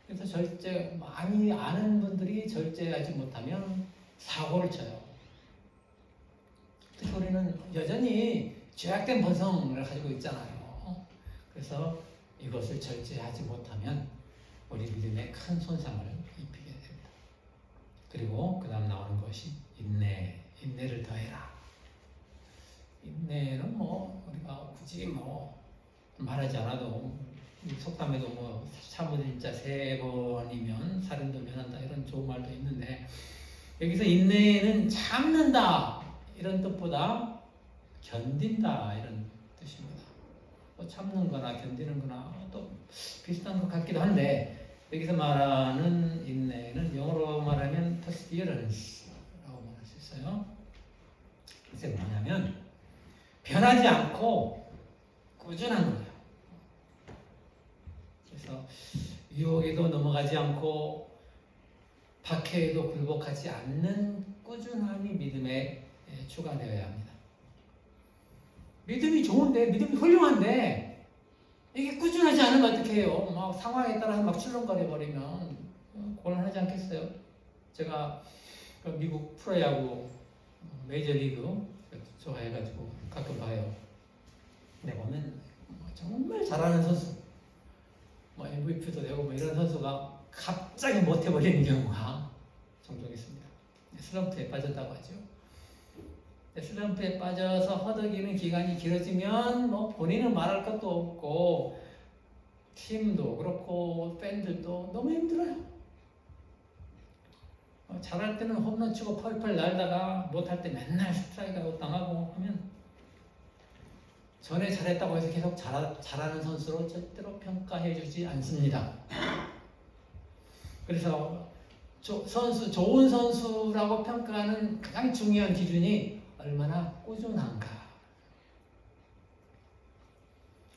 그래서 절제 많이 아는 분들이 절제하지 못하면 사고를 쳐요. 특히 우리는 여전히 죄악된 본성을 가지고 있잖아요. 그래서 이것을 절제하지 못하면 우리 믿음에 큰 손상을 입히게 됩니다. 그리고 그 다음 나오는 것이 인내, 인내를 더해라. 인내는 뭐 우리가 굳이 뭐 말하지 않아도 속담에도 뭐 참으린 자 3번이면 살인도 면한다 이런 좋은 말도 있는데, 여기서 인내는 참는다 이런 뜻보다 견딘다 이런 뜻입니다. 뭐 참는 거나 견디는 거나 또 비슷한 것 같기도 한데, 여기서 말하는 인내는 영어로 말하면 perseverance라고 말할 수 있어요. 이게 뭐냐면 변하지 않고 꾸준한 거예요. 그래서 유혹에도 넘어가지 않고 박해에도 굴복하지 않는 꾸준함이 믿음에 추가되어야 합니다. 믿음이 좋은데, 믿음이 훌륭한데 이게 꾸준하지 않으면 어떻게 해요? 막 상황에 따라서 막 출렁거려 버리면 곤란하지 않겠어요? 제가 그 미국 프로야구 메이저리그 좋아해가지고 가끔 봐요. 근데 보면 정말 잘하는 선수, 뭐 MVP도 되고 뭐 이런 선수가 갑자기 못해버리는 경우가 종종 있습니다. 슬럼프에 빠졌다고 하죠. 슬럼프에 빠져서 허덕이는 기간이 길어지면 뭐 본인은 말할 것도 없고 팀도 그렇고 팬들도 너무 힘들어요. 잘할 때는 홈런 치고 펄펄 날다가 못할 때 맨날 스트라이크아웃 당하고 하면 전에 잘했다고 해서 계속 잘하는 선수로 절대로 평가해주지 않습니다. 그래서 좋은 선수라고 평가하는 가장 중요한 기준이 얼마나 꾸준한가.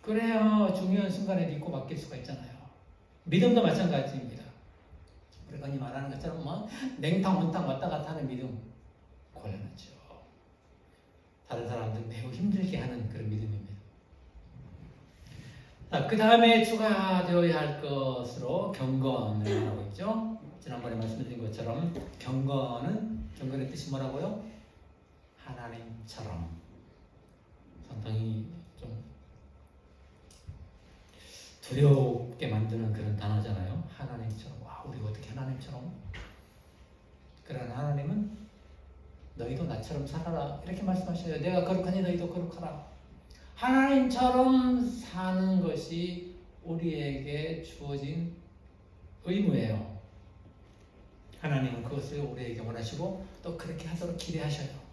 그래야 중요한 순간에 믿고 맡길 수가 있잖아요. 믿음도 마찬가지입니다. 우리가 흔히 말하는 것처럼 뭐 냉탕 온탕 왔다 갔다 하는 믿음 곤란하죠. 다른 사람들 매우 힘들게 하는 그런 믿음입니다. 자, 그 다음에 추가되어야 할 것으로 경건을 말하고 있죠. 지난번에 말씀드린 것처럼 경건의 뜻이 뭐라고요? 하나님처럼. 상당히 좀 두렵게 만드는 그런 단어잖아요. 하나님처럼. 와, 우리가 어떻게 하나님처럼? 그러나 하나님은 너희도 나처럼 살아라 이렇게 말씀하셔요. 내가 거룩하니 너희도 거룩하라. 하나님처럼 사는 것이 우리에게 주어진 의무예요. 하나님은 그것을 우리에게 원하시고 또 그렇게 하도록 기대하셔요.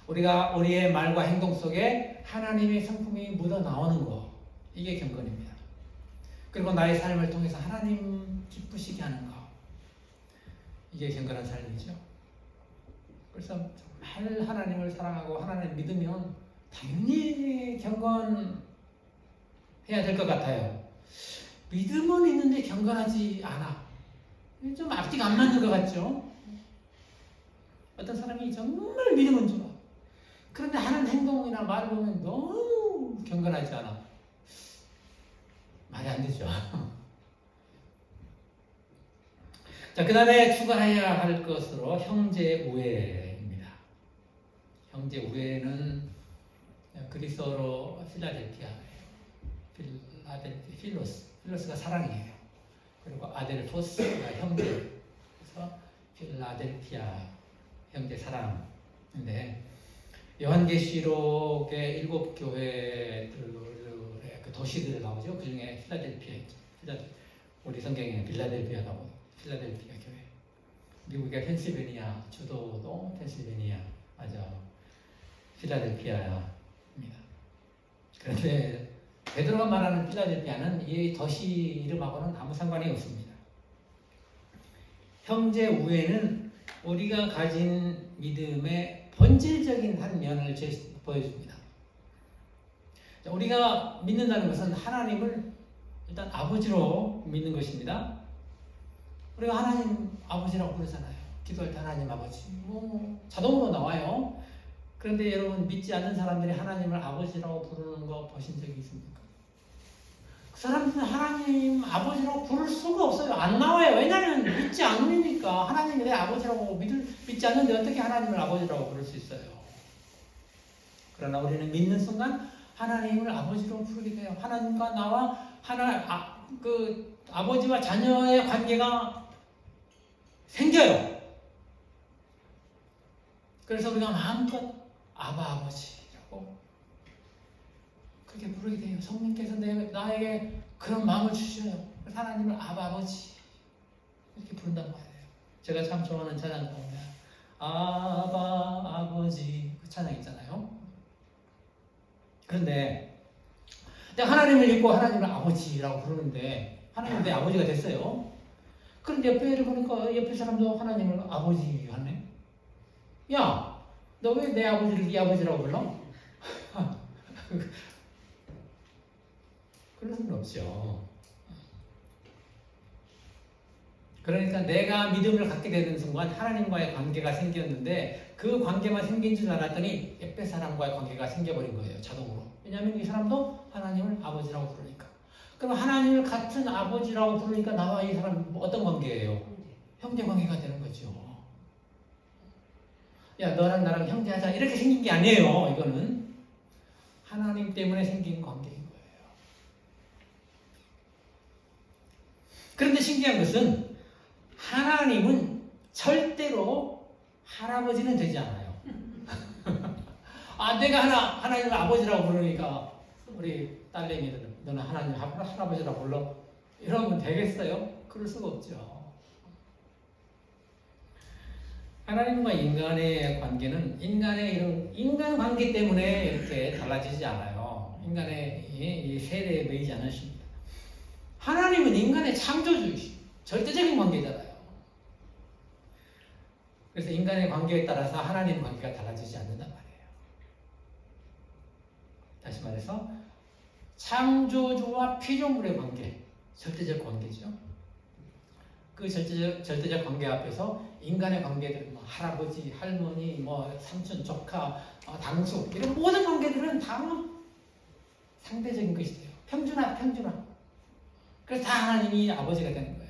우리가 우리의 말과 행동 속에 하나님의 성품이 묻어 나오는 거, 이게 경건입니다. 그리고 나의 삶을 통해서 하나님 기쁘시게 하는 거, 이게 경건한 삶이죠. 그래서 정말 하나님을 사랑하고 하나님을 믿으면 당연히 경건해야 될 것 같아요. 믿음은 있는데 경건하지 않아. 좀 앞뒤가 안 맞는 것 같죠? 어떤 사람이 정말 믿음은 좋아. 그런데 하는 행동이나 말을 보면 너무 경건하지 않아. 말이 안 되죠. 자, 그 다음에 추가해야 할 것으로 형제 우애입니다. 형제 우애는 그리스어로 필라델피아예요. 필로스가 사랑이에요. 그리고 아델포스가 형제. 그래서 필라델피아 형제 사랑인데, 요한계시록의 7교회들의 그 도시들 나오죠. 그 중에 필라델피아 있죠. 우리 성경에 필라델피아가 뭐 필라델피아 교회. 미국의 펜실베니아 주도도 펜실베니아 맞아. 필라델피아입니다. 그런데 베드로가 말하는 필라델피아는 이 도시 이름하고는 아무 상관이 없습니다. 형제 우애는 우리가 가진 믿음의 본질적인 한 면을 보여줍니다. 우리가 믿는다는 것은 하나님을 일단 아버지로 믿는 것입니다. 우리가 하나님 아버지라고 부르잖아요. 기도할 때 하나님 아버지 뭐 자동으로 나와요. 그런데 여러분, 믿지 않는 사람들이 하나님을 아버지라고 부르는 거 보신 적이 있습니까? 그 사람들은 하나님 아버지라고 부를 수가 없어요. 안 나와요. 왜냐하면 믿지 않으니까. 하나님이 내 아버지라고 믿지 않는데 어떻게 하나님을 아버지라고 부를 수 있어요? 그러나 우리는 믿는 순간 하나님을 아버지로 부르게 돼요. 하나님과 나와 아버지와 자녀의 관계가 생겨요. 그래서 우리가 마음껏 아바 아버지라고 그렇게 부르게 돼요. 성령께서 나에게 그런 마음을 주셔요. 하나님을 아바 아버지 이렇게 부른단 말이에요. 제가 참 좋아하는 찬양 가운데 아바 아버지 그 찬양 있잖아요. 그런데 내가 하나님을 믿고 하나님을 아버지라고 부르는데 하나님이 내 아버지가 됐어요. 그런데 옆에 보니까 옆에 사람도 하나님을 아버지 하네. 야, 너 왜 내 아버지를 네 아버지라고 불러? 그럴 수는 없죠. 그러니까 내가 믿음을 갖게 되는 순간 하나님과의 관계가 생겼는데 그 관계만 생긴 줄 알았더니 옆에 사람과의 관계가 생겨버린 거예요. 자동으로. 왜냐하면 이 사람도 하나님을 아버지라고 부르니까. 그럼 하나님을 같은 아버지라고 부르니까 나와 이 사람 어떤 관계예요? 형제 관계가 되는 거죠. 야, 너랑 나랑 형제하자 이렇게 생긴 게 아니에요. 이거는 하나님 때문에 생긴 관계인 거예요. 그런데 신기한 것은 하나님은 절대로 할아버지는 되지 않아요. 아, 내가 하나님을 아버지라고 부르니까 우리 딸내미들은 너는 하나님 할아버지라고 불러? 이러면 되겠어요? 그럴 수가 없죠. 하나님과 인간의 관계는 인간의 이런 인간 관계 때문에 이렇게 달라지지 않아요. 인간의 이 세대에 매이지 않으십니다. 하나님은 인간의 창조주이시 절대적인 관계잖아요. 그래서 인간의 관계에 따라서 하나님 관계가 달라지지 않는단 말이에요. 다시 말해서 창조주와 피조물의 관계, 절대적 관계죠. 그 절대적 관계 앞에서 인간의 관계들, 뭐 할아버지, 할머니, 뭐 삼촌, 조카, 당숙 이런 모든 관계들은 다 상대적인 것이 돼요. 평준화. 그래서 다 하나님이 아버지가 되는 거예요.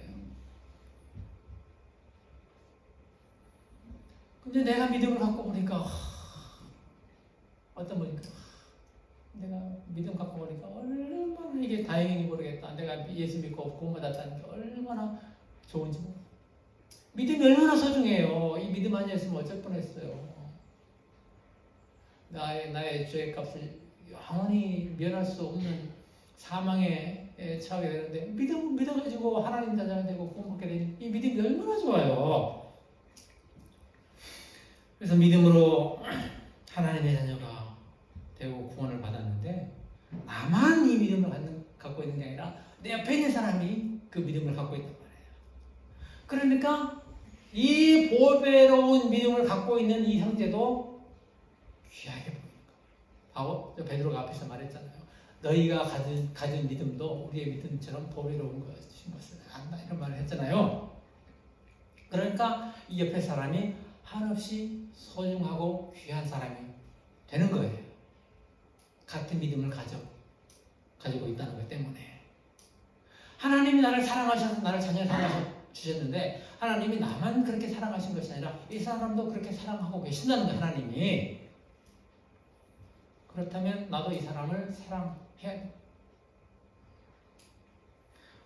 근데 내가 믿음을 갖고 보니까 어떤 분이 내가 믿음 갖고 보니까 얼마나 이게 다행인지 모르겠다. 내가 예수 믿고 구원받았다는 게 얼마나 좋은지 모르겠다. 믿음이 얼마나 소중해요. 이 믿음 아니었으면 어쩔 뻔했어요. 나의 죄의 값을 영원히 면할 수 없는 사망에 처하게 되는데 믿어가지고 하나님 자녀가 되고 구원받게 되니 이 믿음이 얼마나 좋아요. 그래서 믿음으로 하나님의 자녀가 되고 구원을 받았는데 나만 이 믿음을 갖고 있는 게 아니라 내 옆에 있는 사람이 그 믿음을 갖고 있단 말이에요. 그러니까 이 보배로운 믿음을 갖고 있는 이 형제도 귀하게 보이는 거예요. 바로 베드로가 앞에서 말했잖아요. 너희가 가진 믿음도 우리의 믿음처럼 보배로운 것을 안다 이런 말을 했잖아요. 그러니까 이 옆에 사람이 한없이 소중하고 귀한 사람이 되는 거예요. 같은 믿음을 가지고 있다는 것 때문에. 하나님이 나를 사랑하셔서 나를 자녀 삼아 주셨는데 하나님이 나만 그렇게 사랑하신 것이 아니라 이 사람도 그렇게 사랑하고 계신다는 거예요. 하나님이. 그렇다면 나도 이 사람을 사랑해야 돼.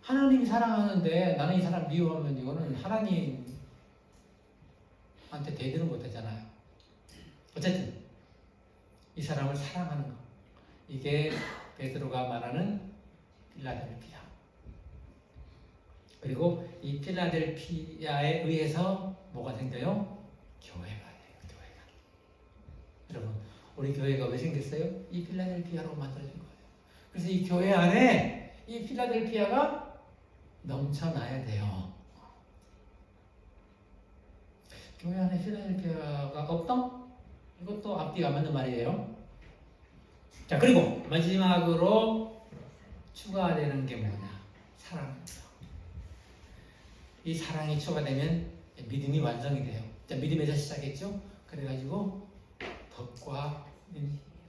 하나님이 사랑하는데 나는 이 사람 미워하면 이거는 하나님한테 대드는 못 하잖아요. 어쨌든 이 사람을 사랑하는 거. 이게 베드로가 말하는 필라델피아. 그리고 이 필라델피아에 의해서 뭐가 생겨요? 교회가 돼요. 교회가. 여러분, 우리 교회가 왜 생겼어요? 이 필라델피아로 만들어진 거예요. 그래서 이 교회 안에 이 필라델피아가 넘쳐나야 돼요. 교회 안에 필라델피아가 없다? 이것도 앞뒤가 안 맞는 말이에요. 자, 그리고 마지막으로 추가되는 게 뭐냐? 사랑입니다. 이 사랑이 추가되면 믿음이 완성이 돼요. 자, 믿음에서 시작했죠? 그래가지고 덕과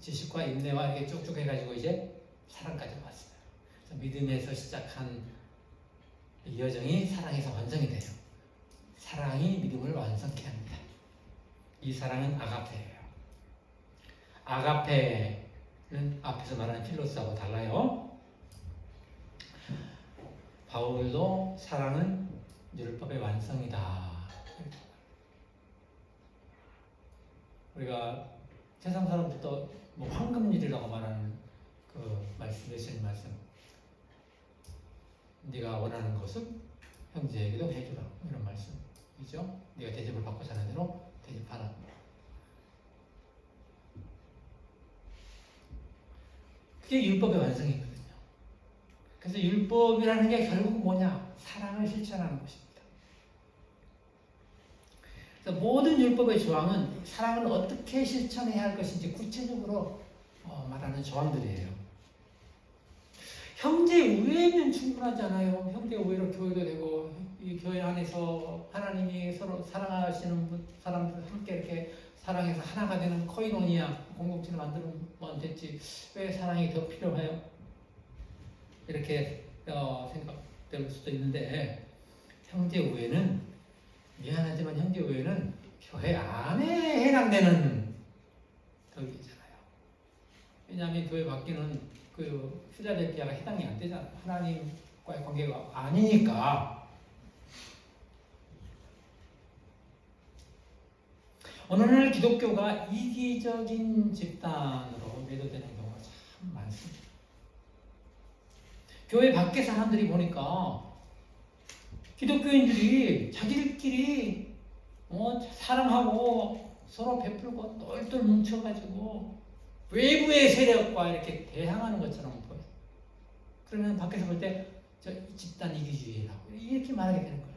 지식과 인내와 이렇게 쭉쭉 해가지고 이제 사랑까지 왔어요. 믿음에서 시작한 이 여정이 사랑에서 완성이 돼요. 사랑이 믿음을 완성케 합니다. 이 사랑은 아가페예요. 아가페는 앞에서 말하는 필로스하고 달라요. 바울도 사랑은 율법의 완성이다. 우리가 세상 사람들도 뭐 황금률이라고 말하는 그 말씀, 예수님 말씀. 네가 원하는 것을 형제에게도 해주라, 이런 말씀이죠. 네가 대접을 받고 사는 대로 대접하라. 그게 율법의 완성이거든요. 그래서 율법이라는 게 결국 뭐냐? 사랑을 실천하는 것입니다. 그래서 모든 율법의 조항은 사랑을 어떻게 실천해야 할 것인지 구체적으로 말하는 조항들이에요. 형제 우애면 충분하잖아요. 형제 우애로 교회도 되고, 이 교회 안에서 하나님이 서로 사랑하시는 사람들 함께 이렇게 사랑해서 하나가 되는 코이노니아 공동체를 만들면 됐지, 왜 사랑이 더 필요해요? 이렇게 생각될 수도 있는데, 형제 우애는 미안하지만 형제 우애는 교회 안에 해당되는 덕이잖아요. 왜냐하면 교회 밖에는 그 필라델피아가 해당이 안 되잖아요. 하나님과의 관계가 아니니까. 오늘날 기독교가 이기적인 집단으로 매도되는 경우가 참 많습니다. 교회 밖에 사람들이 보니까 기독교인들이 자기들끼리 사랑하고 서로 베풀고 똘똘 뭉쳐가지고 외부의 세력과 이렇게 대항하는 것처럼 보여요. 그러면 밖에서 볼 때 저 집단 이기주의라고 이렇게 말하게 되는 거예요.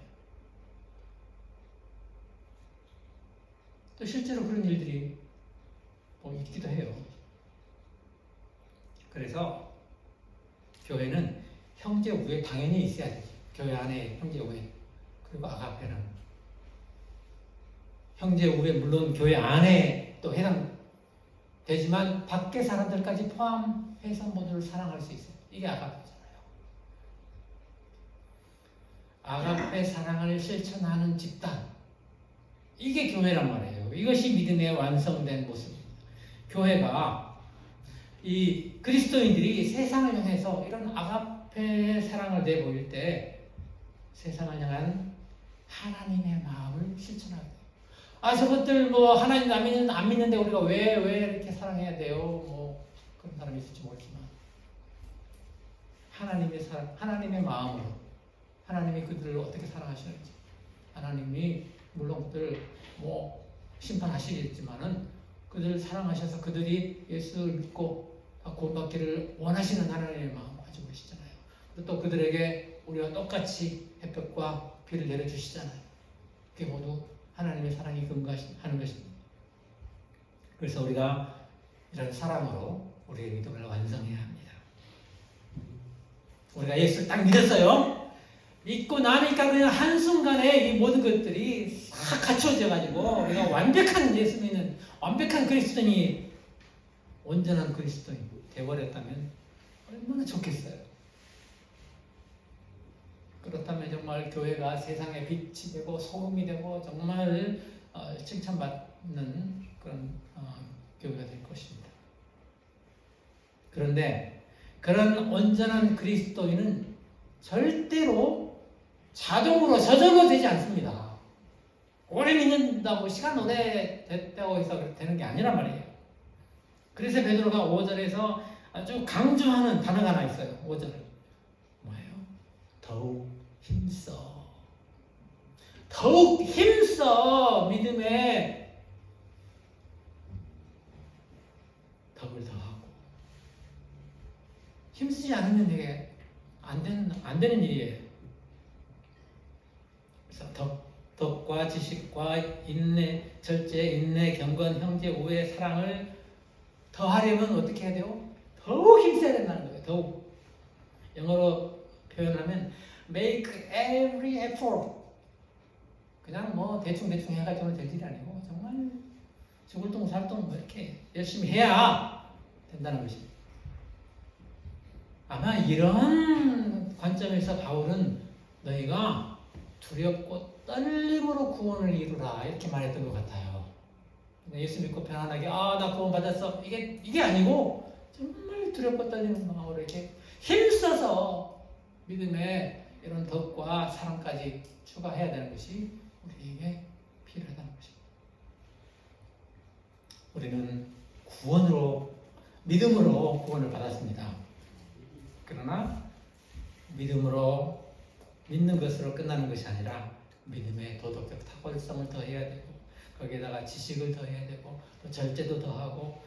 또 실제로 그런 일들이 있기도 해요. 그래서 교회는 형제 우애 당연히 있어야 되죠. 교회 안에 형제 우애, 그리고 아가페는 형제 우애, 물론 교회 안에 또 해당되지만 밖에 사람들까지 포함해서 모두를 사랑할 수 있어요. 이게 아가페잖아요. 아가페 사랑을 실천하는 집단, 이게 교회란 말이에요. 이것이 믿음의 완성된 모습입니다. 교회가 이 그리스도인들이 세상을 향해서 이런 아가페 사랑을 내보일 때 세상을 향한 하나님의 마음을 실천하게 돼요. 저것들 하나님 안 믿는데 우리가 왜 이렇게 사랑해야 돼요? 그런 사람이 있을지 모르지만 하나님의 사랑, 하나님의 마음으로 하나님이 그들을 어떻게 사랑하시는지, 하나님이 물론 그들 심판하시겠지만은 그들을 사랑하셔서 그들이 예수를 믿고 구원받기를 원하시는 하나님의 마음을 가지고 계시잖아요. 그리고 또 그들에게 우리와 똑같이 햇볕과 비를 내려주시잖아요. 그게 모두 하나님의 사랑이 근거하는 것입니다. 그래서 우리가 이런 사랑으로 우리의 믿음을 완성해야 합니다. 우리가 예수를 딱 믿었어요. 믿고 나니까 그냥 한순간에 이 모든 것들이 다 갖춰져 가지고 우리가 완벽한 예수 믿는 완벽한 그리스도인이, 온전한 그리스도인 되어버렸다면 얼마나 좋겠어요. 그렇다면 정말 교회가 세상의 빛이 되고 소금이 되고 정말 칭찬받는 그런 교회가 될 것입니다. 그런데 그런 온전한 그리스도인은 절대로 자동으로 저절로 되지 않습니다. 오래 믿는다고 시간 오래 됐다고 해서 되는 게 아니란 말이에요. 그래서 베드로가 5절에서 아주 강조하는 단어가 하나 있어요. 5절은 뭐예요? 더욱 힘써. 더욱 힘써 믿음에 덕을 더하고. 힘쓰지 않으면 되게 안 되는 일이에요. 그래서 덕과 지식과 인내, 절제, 인내, 경건, 형제, 우애, 사랑을 더하려면 어떻게 해야 돼요? 더욱 힘써야 된다는 거예요. 더욱. 영어로 표현하면 make every effort. 그냥 대충 해가지고 될 일이 아니고 정말 죽을 똥 살 똥 이렇게 열심히 해야 된다는 것입니다. 아마 이런 관점에서 바울은 너희가 두렵고 떨림으로 구원을 이루라 이렇게 말했던 것 같아요. 예수 믿고 편안하게 나 구원 받았어 이게 아니고 정말 두렵고 떨리는 마음으로 이렇게 힘써서 믿음의 이런 덕과 사랑까지 추가해야 되는 것이 우리에게 필요하다는 것입니다. 우리는 구원으로, 믿음으로 구원을 받았습니다. 그러나 믿음으로, 믿는 것으로 끝나는 것이 아니라 믿음의 도덕적 탁월성을 더해야 되고, 거기에다가 지식을 더해야 되고, 또 절제도 더하고,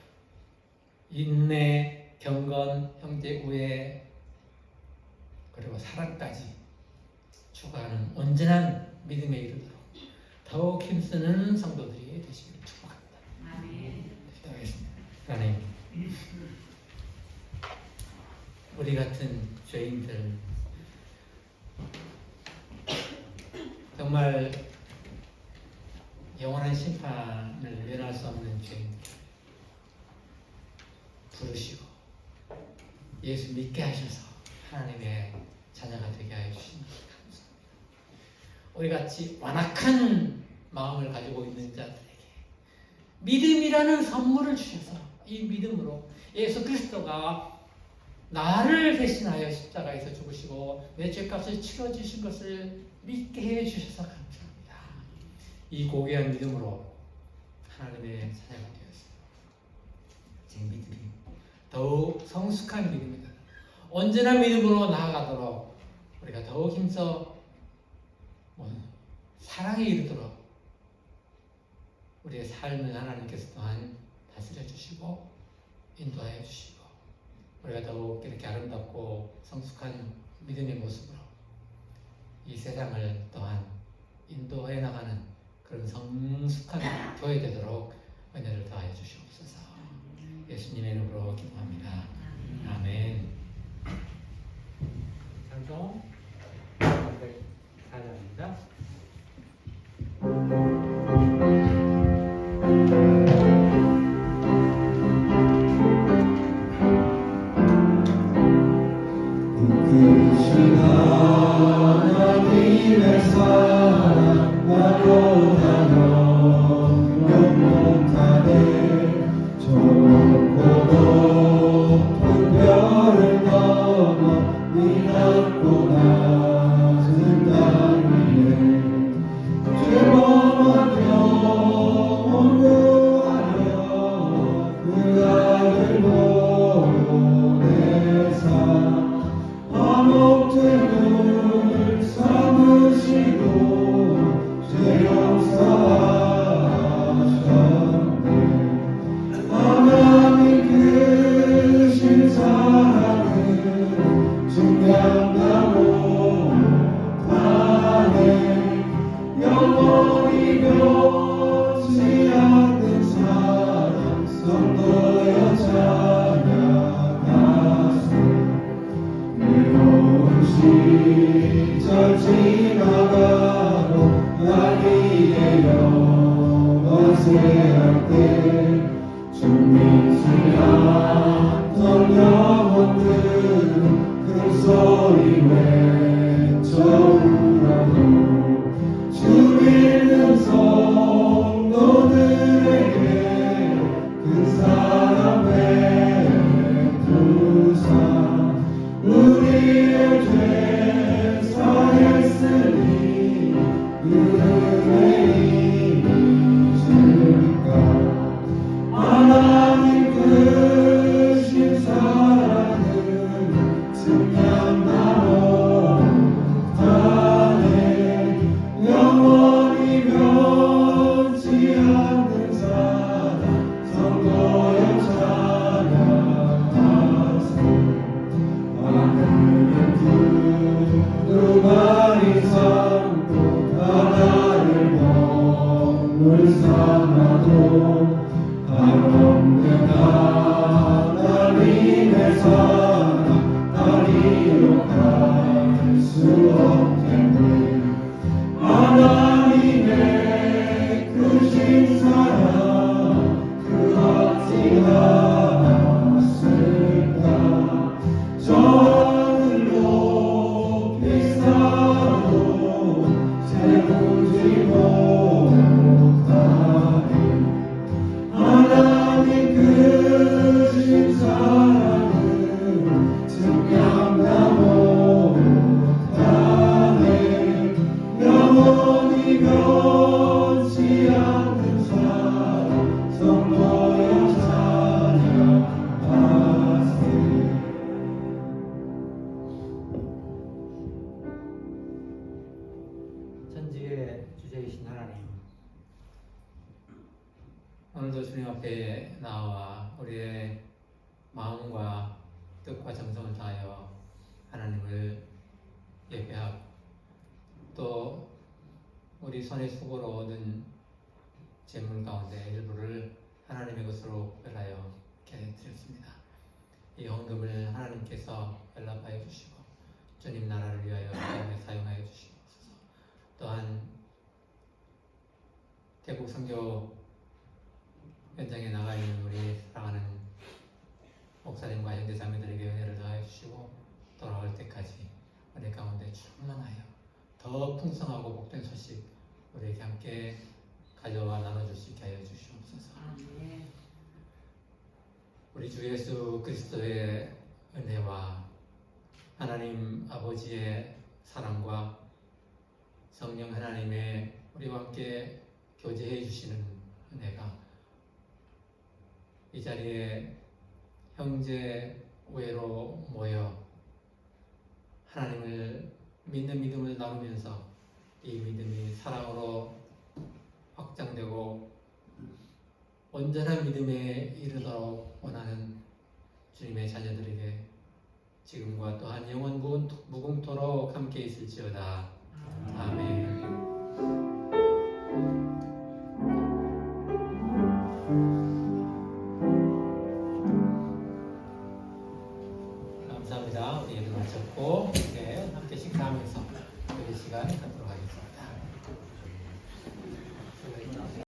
인내, 경건, 형제 우애, 그리고 사랑까지 추구하는 온전한 믿음에 이르도록 더욱 힘쓰는 성도들이 되시기를 축복합니다. 아멘. 기도하겠습니다. 하나님, 우리 같은 죄인들, 정말 영원한 심판을 면할 수 없는 죄인들 부르시고 예수 믿게 하셔서 하나님의 자녀가 되게 하여 주시니 감사합니다. 우리 같이 완악한 마음을 가지고 있는 자들에게 믿음이라는 선물을 주셔서 이 믿음으로 예수 그리스도가 나를 대신하여 십자가에서 죽으시고 내 죄값을 치러주신 것을 믿게 해 주셔서 감사합니다. 이 고귀한 믿음으로 하나님의 자녀가 되었습니다. 제 믿음이 더욱 성숙한 믿음이다. 온전한 믿음으로 나아가도록 우리가 더욱 힘써 사랑에 이르도록 우리의 삶을 하나님께서 또한 다스려 주시고 인도하여 주시고, 우리가 더욱 이렇게 아름답고 성숙한 믿음의 모습으로 이 세상을 또한 인도해 나가는 그런 성숙한 교회 되도록 은혜를 더하여 주시옵소서. 예수님의 이름으로 기도합니다. 아멘. 찬송 404장입니다. 하나님의 사랑 나보다 영원하네. 저 높고 별을 넘어 이 낮고 낮은 땅 위에 죄범한 영혼 구하려 그 아들 보내사 화목됨을 삼으시고 죄 용서하셨네. 하나님 크신 사랑은 증량다 못하네. 영원히 변치 않는 사랑 성도여 찬양하세. 외로운 시절 지나가도 날 위해 영원세할 때 준비하던 영혼들은 큰 소리 외쳐 울어도 주 믿는 성도들에게 그 사랑 베푸사 우리의 죄 사했으니 그 은혜이실까. 하나님 크신 사랑은 증량다 못하네. 영원히 변치 않는 사랑 성도여 찬양하세. 하늘은 두루마리 삼고 바다를 몸을 삼아도 한없는 하나님의 사랑 다리로 갈 수 없겠네. 하나님의 크신 사랑 그 어찌 않았을까. 저 하늘로 비싸도 채우지 못하니 하나님 크신 사랑은 증량다 못하네. 영원히 변치 않는 사랑 성도여 마음과 뜻과 정성을 다하여 하나님을 예배하고 또 우리 손의 수고로 얻은 재물 가운데 일부를 하나님의 것으로 변하여 이렇게 드렸습니다. 이 헌금을 하나님께서 연락하여 주시고 주님 나라를 위하여 사용하여 주시옵소서. 또한 대북 선교 현장에 나가 있는 우리 사랑하는 목사님과 형제자매들에게 은혜를 더하여 주시고 돌아올 때까지 우리 가운데 충만하여 더 풍성하고 복된 소식 우리에게 함께 가져와 나눠줄 수 있게 하여 주시옵소서. 우리 주 예수 그리스도의 은혜와 하나님 아버지의 사랑과 성령 하나님의 우리와 함께 교제해 주시는 은혜가 이 자리에 형제 우애로 모여 하나님을 믿는 믿음을 나누면서 이 믿음이 사랑으로 확장되고 온전한 믿음에 이르도록 원하는 주님의 자녀들에게 지금과 또한 영원 무궁토록 함께 있을지어다. 아멘. 감사합니다. 우리 예배 마쳤고 이제 함께 식사하면서 우리 시간 갖도록 하겠습니다.